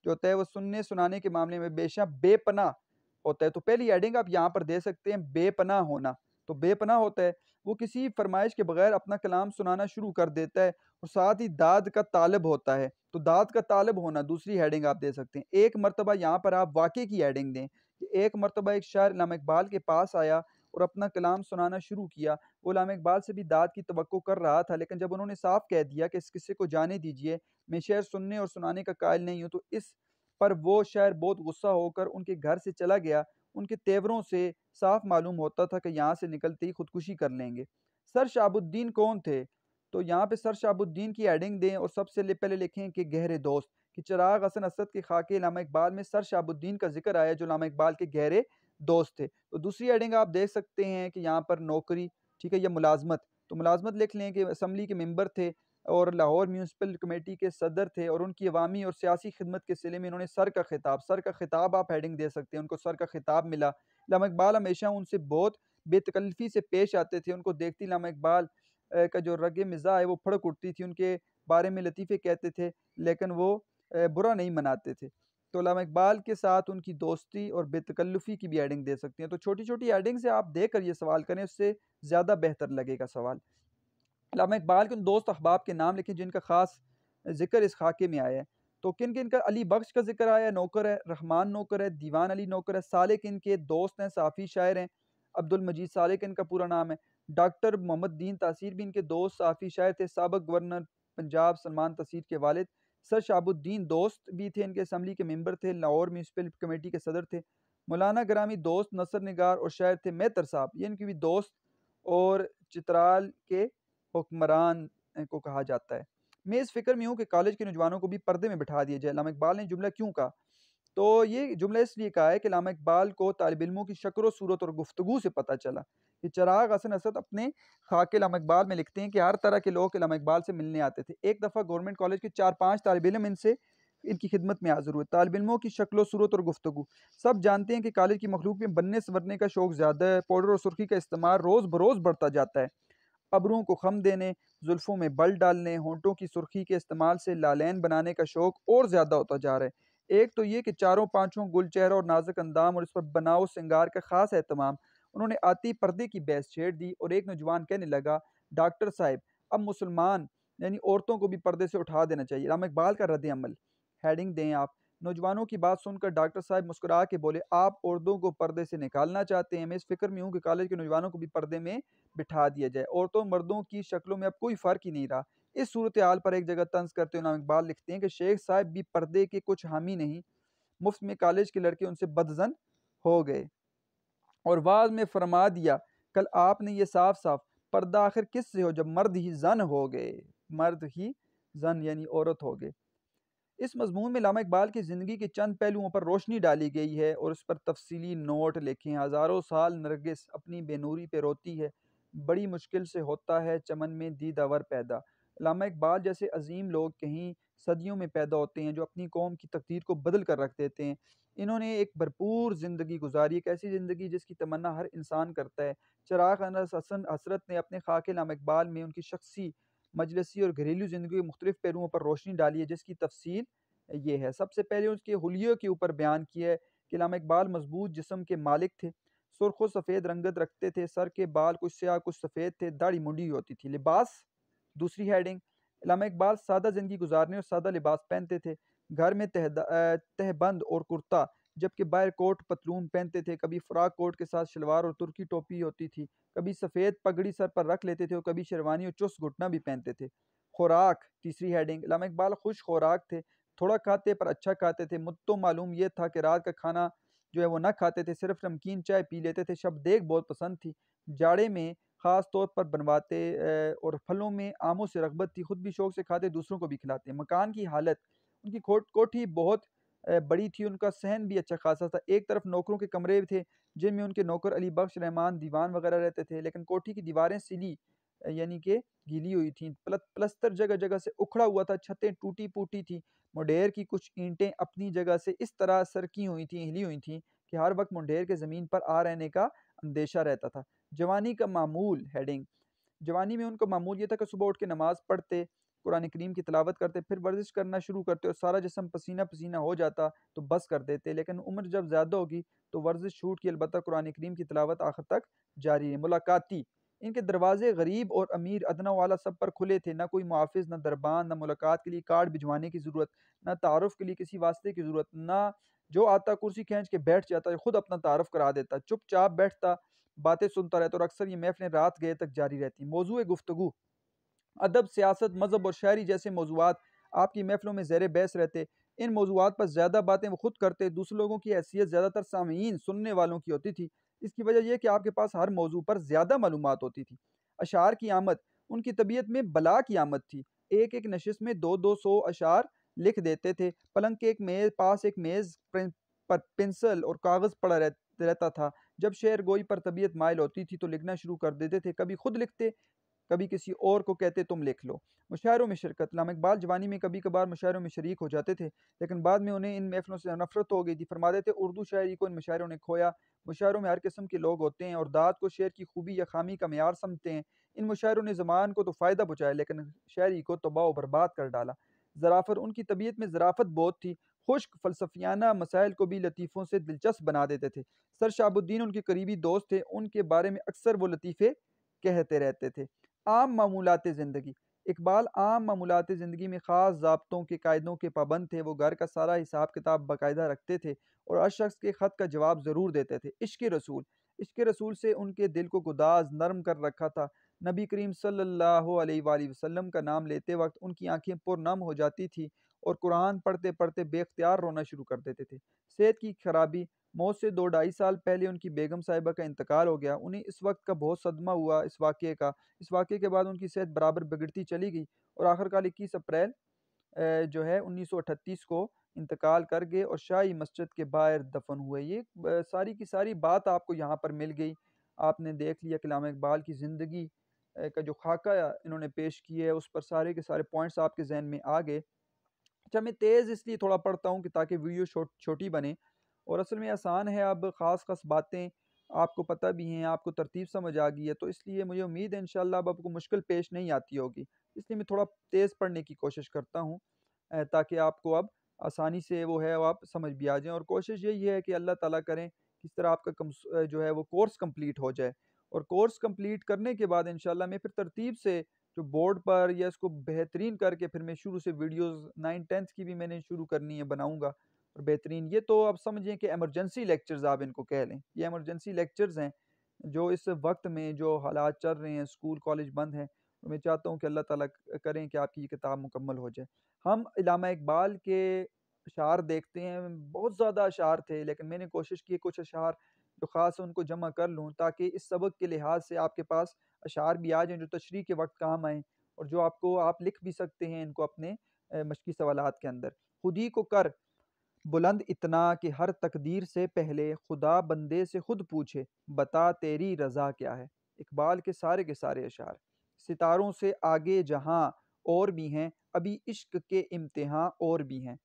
जो होता है वो सुनने सुनाने के मामले में बेशक बेपनाह होता है। तो पहली हेडिंग आप यहाँ पर दे सकते हैं बेपनाह होना। तो बेपनाह होता है वो किसी फरमाइश के बगैर अपना कलाम सुनाना शुरू कर देता है और साथ ही दाद का तालिब होता है। तो दाद का तालिब होना दूसरी हेडिंग आप दे सकते हैं। एक मर्तबा यहाँ पर आप वाक़े की हेडिंग दें कि एक मर्तबा एक शायर इल्हाम इकबाल के पास आया और अपना कलाम सुनाना शुरू किया। वो इल्हाम इकबाल से भी दाद की तवक्को कर रहा था, लेकिन जब उन्होंने साफ कह दिया कि इस किस्से को जाने दीजिए, मैं शेर सुनने और सुनाने का कायल नहीं हूँ, तो इस पर वो शायर बहुत गुस्सा होकर उनके घर से चला गया। उनके तेवरों से साफ मालूम होता था कि यहाँ से निकलते ही खुदकुशी कर लेंगे। सर शहाबुद्दीन कौन थे? तो यहाँ पे सर शहाबुद्दीन की हेडिंग दें और सबसे पहले लिखें कि गहरे दोस्त। कि चिराग हसन असद के खाके इल्हामा इकबाल में सर शहाबुद्दीन का जिक्र आया जो इल्हामा इकबाल के गहरे दोस्त थे। तो दूसरी हेडिंग आप देख सकते हैं कि यहाँ पर नौकरी, ठीक है, या मुलाजमत। तो मुलाजमत लिख लें कि असम्बली के मेंबर थे और लाहौर म्यूनसिपल कमेटी के सदर थे और उनकी अवामी और सियासी खिदमत के सिले में इन्होंने सर का खिताब आप हेडिंग दे सकते हैं, उनको सर का खिताब मिला। इल्हामा इकबाल हमेशा उनसे बहुत बेतकल्फ़ी से पेश आते थे, उनको देखते ही इल्हामा इकबाल का जो रग मिज़ाज है वो फड़क उठती थी, उनके बारे में लतीफ़े कहते थे, लेकिन वो बुरा नहीं मनाते थे। तो इल्हामा इकबाल के साथ उनकी दोस्ती और बेतकल्लुफ़ी की भी हेडिंग दे सकते हैं। तो छोटी-छोटी हेडिंग से आप देकर ये सवाल करें, उससे ज़्यादा बेहतर लगेगा सवाल। अल्लामा इकबाल के उन दोस्त अहबाब के नाम लिखें जिनका ख़ास ज़िक्र इस खाके में आया है। तो किन-किन का? अली बख्श का ज़िक्र आया है, नौकर है, रहमान नौकर है, दीवान अली नौकर है, सालिक इनके दोस्त हैं, साफ़ी शायर हैं, अब्दुल मजीद सालिक इनका पूरा नाम है। डॉक्टर मोहम्मद दीन तासीर भी इनके दोस्त साफ़ी शायर थे, साबिक़ गवर्नर पंजाब सलमान तासीर के वालिद। सर शहाबुद्दीन दोस्त भी थे, इनके असम्बली के मेंबर थे, लाहौर म्यूनसिपल कमेटी के सदर थे। मौलाना ग्रामी दोस्त नसर निगार और शायर थे। मेहतर साहब ये इनके भी दोस्त और चित्राल के हुक्मरान को कहा जाता है। मैं इस फ़िक्र में हूँ कि कॉलेज के नौजवानों को भी पर्दे में बिठा दिया जाए। इल्हामा इकबाल ने जुमला क्यों कहा? तो ये जुमला इसलिए कहा है कि इल्हामा इकबाल को तालिब इल्मों की शक्ल सूरत और गुफ्तगू से पता चला कि चिराग हसन असद अपने खाके इल्हामा इकबाल में लिखते हैं कि हर तरह के लोग इल्हामा इकबाल से मिलने आते थे। एक दफ़ा गवर्नमेंट कॉलेज के 4-5 तालिब इल्म इनसे इनकी खिदमत में हाज़िर हुए। तालिब इल्मों की शक्ल सूरत और गुफ्तगू। सब जानते हैं कि कॉलेज की मखलूक में बनने-संवरने का शौक ज़्यादा है। पाउडर और सुर्खी का इस्तेमाल रोज़ बरोज़ बढ़ता जाता है। अबरों को खम देने, जुल्फ़ों में बल डालने, होंठों की सुर्खी के इस्तेमाल से लालैन बनाने का शौक और ज़्यादा होता जा रहा है। एक तो ये कि चारों पाँचों गुल चेहरा और नाज़ुक अंदाम और इस पर बनाव सिंगार का ख़ास एहतमाम। उन्होंने आते ही पर्दे की बहस छेड़ दी और एक नौजवान कहने लगा, डॉक्टर साहब, अब मुसलमान यानी औरतों को भी पर्दे से उठा देना चाहिए। इल्हामा इकबाल का रद्द-ए-अमल। हेडिंग दें आप। नौजवानों की बात सुनकर डॉक्टर साहब मुस्कुरा के बोले, आप औरतों को पर्दे से निकालना चाहते हैं? मैं इस फ़िक्र में हूँ कि कॉलेज के नौजवानों को भी पर्दे में बिठा दिया जाए। औरतों मर्दों की शक्लों में अब कोई फ़र्क ही नहीं रहा। इस सूरत हाल पर एक जगह तंज़ करते हुए इमाम इकबाल लिखते हैं कि शेख साहब भी पर्दे के कुछ हामी नहीं, मुफ्त में कॉलेज के लड़के उनसे बदज़न हो गए। और बाद में फरमा दिया, कल आपने ये साफ-साफ पर्दा आखिर किससे हो जब मर्द ही ज़न हो गए। मर्द ही ज़न यानी औरत हो गए। इस मज़मून में इल्हामा इकबाल की ज़िंदगी के चंद पहलुओं पर रोशनी डाली गई है और उस पर तफ़सीली नोट लिखे हैं। हज़ारों साल नरगिस अपनी बेनूरी पे रोती है, बड़ी मुश्किल से होता है चमन में दीदावर पैदा। इल्हामा इकबाल जैसे अज़ीम लोग कहीं सदियों में पैदा होते हैं जो अपनी कौम की तकदीर को बदल कर रख देते हैं। इन्होंने एक भरपूर ज़िंदगी गुजारी, एक ऐसी ज़िंदगी जिसकी तमन्ना हर इंसान करता है। चिराग अनस हसन हसरत ने अपने खाके इल्हामा इकबाल में उनकी शख्सी, मजलिसी और घरेलू ज़िंदगी के मुख्तलिफ पहलुओं पर रोशनी डाली है जिसकी तफसील ये है। सबसे पहले उसके हुलिये के ऊपर बयान किया है कि इल्हामा इकबाल मज़बूत जिस्म के मालिक थे, सुर्ख़ व सफ़ेद रंगत रखते थे, सर के बाल कुछ स्याह कुछ सफ़ेद थे, दाढ़ी मुंडी होती थी। लिबास, दूसरी हेडिंग, इल्हामा इकबाल सादा ज़िंदगी गुज़ारने और सादा लिबास पहनते थे। घर में तहबंद और कुर्ता, जबकि बाहर कोट पतलून पहनते थे। कभी फ़्रॉक कोट के साथ शलवार और तुर्की टोपी होती थी। कभी सफ़ेद पगड़ी सर पर रख लेते थे और कभी शेरवानी और चुस्त घुटना भी पहनते थे। खुराक, तीसरी हेडिंग, इल्हामा इकबाल खुश खुराक थे, थोड़ा खाते पर अच्छा खाते थे। मुझको मालूम ये था कि रात का खाना जो है वो ना खाते थे, सिर्फ नमकीन चाय पी लेते थे। शबदेग बहुत पसंद थी। जाड़े में ख़ास तौर पर बनवाते और फलों में आमों से रग़बत थी, खुद भी शौक से खाते, दूसरों को भी खिलाते। मकान की हालत, उनकी कोठी बहुत बड़ी थी, उनका सहन भी अच्छा खासा था। एक तरफ नौकरों के कमरे थे, जिनमें उनके नौकर अली बख्श, रहमान, दीवान वगैरह रहते थे, लेकिन कोठी की दीवारें सिली यानी कि गीली हुई थीं। प्लस्तर जगह-जगह से उखड़ा हुआ था, छतें टूटी-फूटी थीं। मुंडेर की कुछ ईंटें अपनी जगह से इस तरह सरकी हुई थीं, हिली हुई थीं कि हर वक़्त मुंडेर के ज़मीन पर आ रहने का अंदेशा रहता था। जवानी का मामूल हेडिंग जवानी में उनका मामूल ये था कि सुबह उठ के नमाज़ पढ़ते, कुरान करीम की तिलावत करते, फिर वर्जिश करना शुरू करते और सारा जिस्म पसीना-पसीना हो जाता तो बस कर देते। लेकिन उम्र जब ज़्यादा होगी तो वर्जिश छूट की, अलबत्ता कुरान करीम की तिलावत आखिर तक जारी है। मुलाकाती इनके दरवाज़े गरीब और अमीर, अदना वाला सब पर खुले थे। ना कोई मुहाफ़िज़, ना दरबान, ना मुलाकात के लिए कार्ड भिजवाने की ज़रूरत, ना तारुफ़ के लिए किसी वास्ते की ज़रूरत, ना जो आता कुर्सी खींच के बैठ जाता, खुद अपना तारुफ़ करा देता। चुपचाप बैठता, बातें सुनता रहता और अक्सर ये महफ़िलें रात गए तक जारी रहती। मौज़ूए गुफ्तगू अदब, सियासत, मज़हब और शायरी जैसे मौज़ूआत आपकी महफ़िलों में ज़ेर बहस रहते। इन मौज़ूआत पर ज़्यादा बातें वो खुद करते, दूसरे लोगों की हैसियत ज़्यादातर सामीईन, सुनने वालों की होती थी। इसकी वजह ये है कि आपके पास हर मौज़ू पर ज़्यादा मालूमात होती थी। अशार की आमद उनकी तबीयत में बला की आमद थी। एक-एक नशिस्त में 2-2 सौ अशार लिख देते थे। पलंग के एक मेज़ पर पेंसिल और कागज़ पड़ा रहता था। जब शेर गोई पर तबीयत माइल होती थी तो लिखना शुरू कर देते थे। कभी खुद लिखते, कभी किसी और को कहते तुम लिख लो। मुशायरों में शिरकत अल्लामा इकबाल जवानी में कभी कभार मुशायरों में शरीक हो जाते थे, लेकिन बाद में उन्हें इन महफिलों से नफरत हो गई थी। फरमाते थे उर्दू शायरी को इन मुशायरों ने खोया। मुशायरों में हर किस्म के लोग होते हैं और दात को शेर की खूबी या खामी का मैार समझते हैं। इन मुशायरों ने ज़मान को तो फ़ायदा पहुँचाया, लेकिन शायरी को तबाह व बर्बाद कर डाला। ज़राफ़र उनकी तबीयत में ज़राफ़त बहुत थी। खुश्क फ़लसफ़ियाना मसाइल को भी लतीफ़ों से दिलचस्प बना देते थे। सर शहाबुद्दीन उनके करीबी दोस्त थे, उनके बारे में अक्सर वो लतीफ़े कहते रहते थे। आम मामूलात ज़िंदगी इकबाल आम मामूलात ज़िंदगी में ख़ास ज़ाब्तों के कायदों के पाबंद थे। वो घर का सारा हिसाब किताब बाकायदा रखते थे और हर शख्स के ख़त का जवाब ज़रूर देते थे। इश्क़ रसूल से उनके दिल को गुदाज नरम कर रखा था। नबी करीम सल्लल्लाहु अलैहि वसल्लम का नाम लेते वक्त उनकी आंखें पुरनम हो जाती थी और कुरान पढ़ते पढ़ते बेख्तियार रोना शुरू कर देते थे। सेहत की खराबी मौत से 2 ढाई साल पहले उनकी बेगम साहिबा का इंतकाल हो गया। उन्हें इस वक्त का बहुत सदमा हुआ इस वाक़ये के बाद उनकी सेहत बराबर बिगड़ती चली गई और आखिरकार 21 अप्रैल जो है 1938 को इंतकाल कर गए और शाही मस्जिद के बाहर दफन हुए। ये सारी की सारी बात आपको यहाँ पर मिल गई। आपने देख लिया कि अल्लामा इकबाल की ज़िंदगी का जो खाका इन्होंने पेश किया है, उस पर सारे के सारे पॉइंट्स आपके जहन में आ गए। अच्छा, मैं तेज़ इसलिए थोड़ा पढ़ता हूँ कि ताकि वीडियो छोटी बने और असल में आसान है। अब ख़ास ख़ास बातें आपको पता भी हैं, आपको तरतीब समझ आ गई है, तो इसलिए मुझे उम्मीद है इंशाअल्लाह अब आपको मुश्किल पेश नहीं आती होगी। इसलिए मैं थोड़ा तेज़ पढ़ने की कोशिश करता हूँ ताकि आपको अब आसानी से वो है वो आप समझ भी आ जाएँ और कोशिश यही है कि अल्लाह ताला करें किस तरह आपका जो है वो कोर्स कंप्लीट हो जाए और कोर्स कंप्लीट करने के बाद इंशाअल्लाह मैं फिर तरतीब से जो बोर्ड पर या इसको बेहतरीन करके फिर मैं शुरू से वीडियोज़ 9th-10th की भी मैंने शुरू करनी है, बनाऊँगा और बेहतरीन। ये तो आप समझिए कि इमरजेंसी लेक्चर्स आप इनको कह लें। ये इमरजेंसी लेक्चर्स हैं, जो इस वक़्त में जो हालात चल रहे हैं, स्कूल कॉलेज बंद हैं, तो मैं चाहता हूँ कि अल्लाह ताला करें कि आपकी ये किताब मुकम्मल हो जाए। हम इल्लामा इकबाल के अशार देखते हैं, बहुत ज़्यादा अशार थे, लेकिन मैंने कोशिश की कुछ अशार जो ख़ास है उनको जमा कर लूँ ताकि इस सबक के लिहाज से आपके पास अशार भी आ जाएँ जो तशरीह के वक़्त काम आएँ और जो आपको आप लिख भी सकते हैं इनको अपने मशक़ी सवालात के अंदर। खुद ही को कर बुलंद इतना कि हर तकदीर से पहले खुदा बंदे से खुद पूछे, बता तेरी रज़ा क्या है। इकबाल के सारे अशार। सितारों से आगे जहाँ और भी हैं, अभी इश्क के इम्तिहां और भी हैं।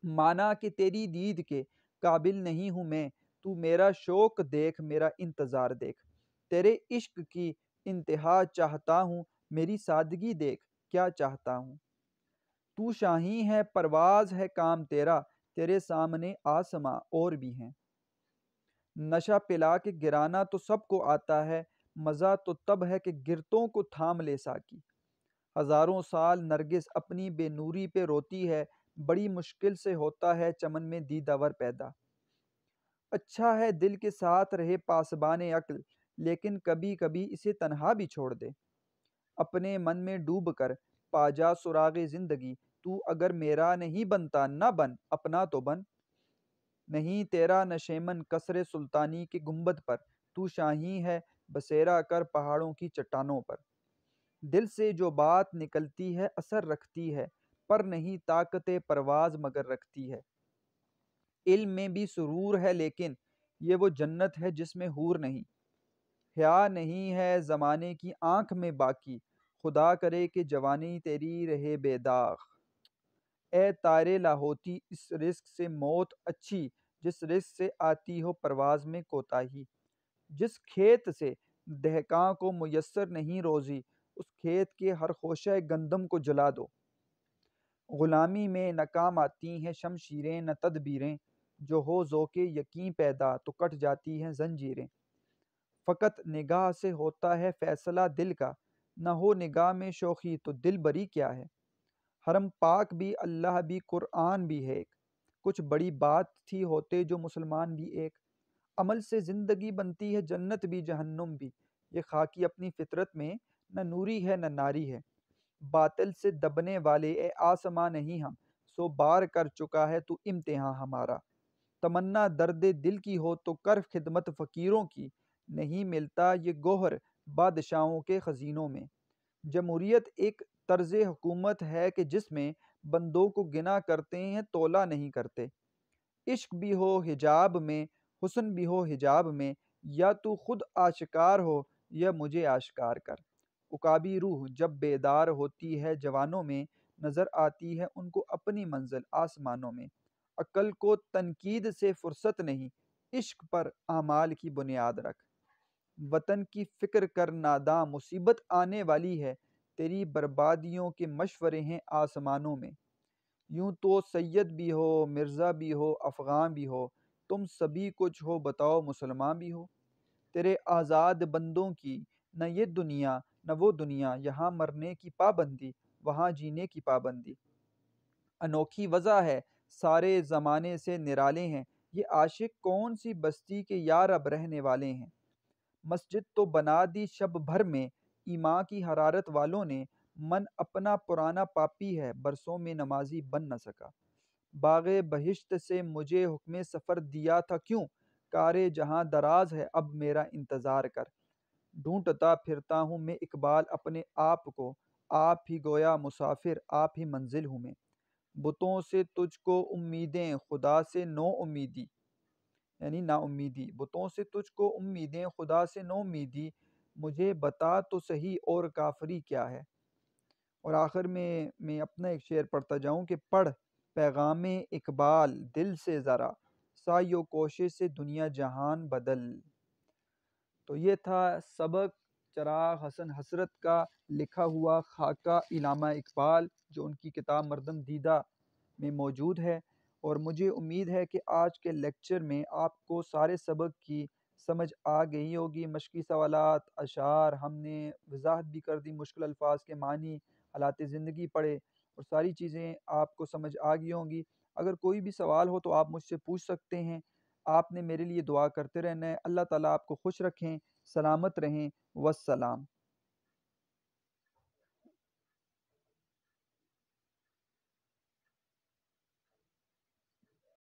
माना कि तेरी दीद के काबिल नहीं हूँ मैं, तू मेरा शौक देख, मेरा इंतज़ार देख। तेरे इश्क की इंतहा चाहता हूँ, मेरी सादगी देख, क्या चाहता हूँ। तू शाही है, परवाज़ है काम तेरा, तेरे सामने आसमां और भी हैं। नशा पिला के गिराना तो सबको आता है, मज़ा तो तब है कि गिरतों को थाम ले साकी। हज़ारों साल नरगिस अपनी बेनूरी पे रोती है, बड़ी मुश्किल से होता है चमन में दीदावर पैदा। अच्छा है दिल के साथ रहे पासबान अक्ल, लेकिन कभी कभी इसे तन्हा भी छोड़ दे। अपने मन में डूब कर पा जा सुरागे ज़िंदगी, तू अगर मेरा नहीं बनता न बन, अपना तो बन। नहीं तेरा नशेमन कसरे सुल्तानी के गुंबद पर, तू शाही है बसेरा कर पहाड़ों की चट्टानों पर। दिल से जो बात निकलती है असर रखती है, पर नहीं ताकत परवाज़ मगर रखती है। इल्म में भी सुरूर है लेकिन ये वो जन्नत है जिसमें हूर नहीं। हया नहीं है ज़माने की आँख में बाकी, खुदा करे कि जवानी तेरी रहे बेदाग। ए तारे लाहौती इस रिस्क से मौत अच्छी, जिस रिस्क से आती हो परवाज़ में कोताही। जिस खेत से दहकां को मुयस्सर नहीं रोज़ी, उस खेत के हर खोशा गंदम को जला दो। ग़ुलामी में नाकाम आती हैं शमशीरें न तदबीरें, जो हो ज़ौक़े यकीन पैदा तो कट जाती हैं ज़ंजीरें। फ़कत निगाह से होता है फ़ैसला दिल का, न हो निगाह में शोख़ी तो दिल बरी क्या है। हरम पाक भी अल्लाह भी कुरआन भी है एक, कुछ बड़ी बात थी होते जो मुसलमान भी एक। अमल से ज़िंदगी बनती है जन्नत भी जहन्नुम भी, ये खाकी अपनी फ़ितरत में न नूरी है न नारी है। बातिल से दबने वाले ए आसमां नहीं हम, सो बार कर चुका है तू इम्तिहान हमारा। तमन्ना दर्द दिल की हो तो कर खिदमत फ़कीरों की, नहीं मिलता ये गौहर बादशाहों के खजीनों में। जमहूरियत एक तर्ज हुकूमत है कि जिसमें बंदों को गिना करते हैं तोला नहीं करते। इश्क भी हो हिजाब में, हुस्न भी हो हिजाब में, या तू खुद आशिकार हो या मुझे आशिकार कर। उकाबी रूह जब बेदार होती है जवानों में, नज़र आती है उनको अपनी मंजिल आसमानों में। अक्ल को तनकीद से फुर्सत नहीं, इश्क पर आमाल की बुनियाद रख। वतन की फ़िक्र कर नादां मुसीबत आने वाली है, तेरी बर्बादियों के मशवरे हैं आसमानों में। यूं तो सैयद भी हो, मिर्ज़ा भी हो, अफ़गान भी हो, तुम सभी कुछ हो बताओ मुसलमान भी हो। तेरे आज़ाद बंदों की न ये दुनिया न वो दुनिया, यहाँ मरने की पाबंदी वहाँ जीने की पाबंदी। अनोखी वजह है सारे ज़माने से निराले हैं, ये आशिक कौन सी बस्ती के यार अब रहने वाले हैं। मस्जिद तो बना दी शब भर में, ईमा की हरारत वालों ने, मन अपना पुराना पापी है बरसों में नमाजी बन न सका। बाग़े बहिश्त से मुझे हुक्म सफ़र दिया था क्यों, कारे जहाँ दराज है अब मेरा इंतज़ार कर। ढूंढता फिरता हूँ मैं इकबाल अपने आप को, आप ही गोया मुसाफिर आप ही मंजिल हूँ मैं। बुतों से तुझको उम्मीदें खुदा से नो उम्मीदी, यानी नाउम्मीदी। बुतों से तुझको उम्मीदें खुदा से नो उम्मीदी, मुझे बता तो सही और काफरी क्या है। और आखिर में मैं अपना एक शेर पढ़ता जाऊं कि पढ़ पैगाम इकबाल दिल से ज़रा, सायो कोशिश से दुनिया जहान बदल। तो ये था सबक चिराग हसन हसरत का लिखा हुआ खाका इलामा इकबाल, जो उनकी किताब मरदम दीदा में मौजूद है। और मुझे उम्मीद है कि आज के लेक्चर में आपको सारे सबक की समझ आ गई होगी। मशक़ी सवालात, अशार हमने वज़ाहत भी कर दी, मुश्किल अल्फाज के मानी, हालात ज़िंदगी पढ़े, और सारी चीज़ें आपको समझ आ गई होंगी। अगर कोई भी सवाल हो तो आप मुझसे पूछ सकते हैं। आपने मेरे लिए दुआ करते रहना है। अल्लाह ताला आपको खुश रखें, सलामत रहें। वस्सलाम।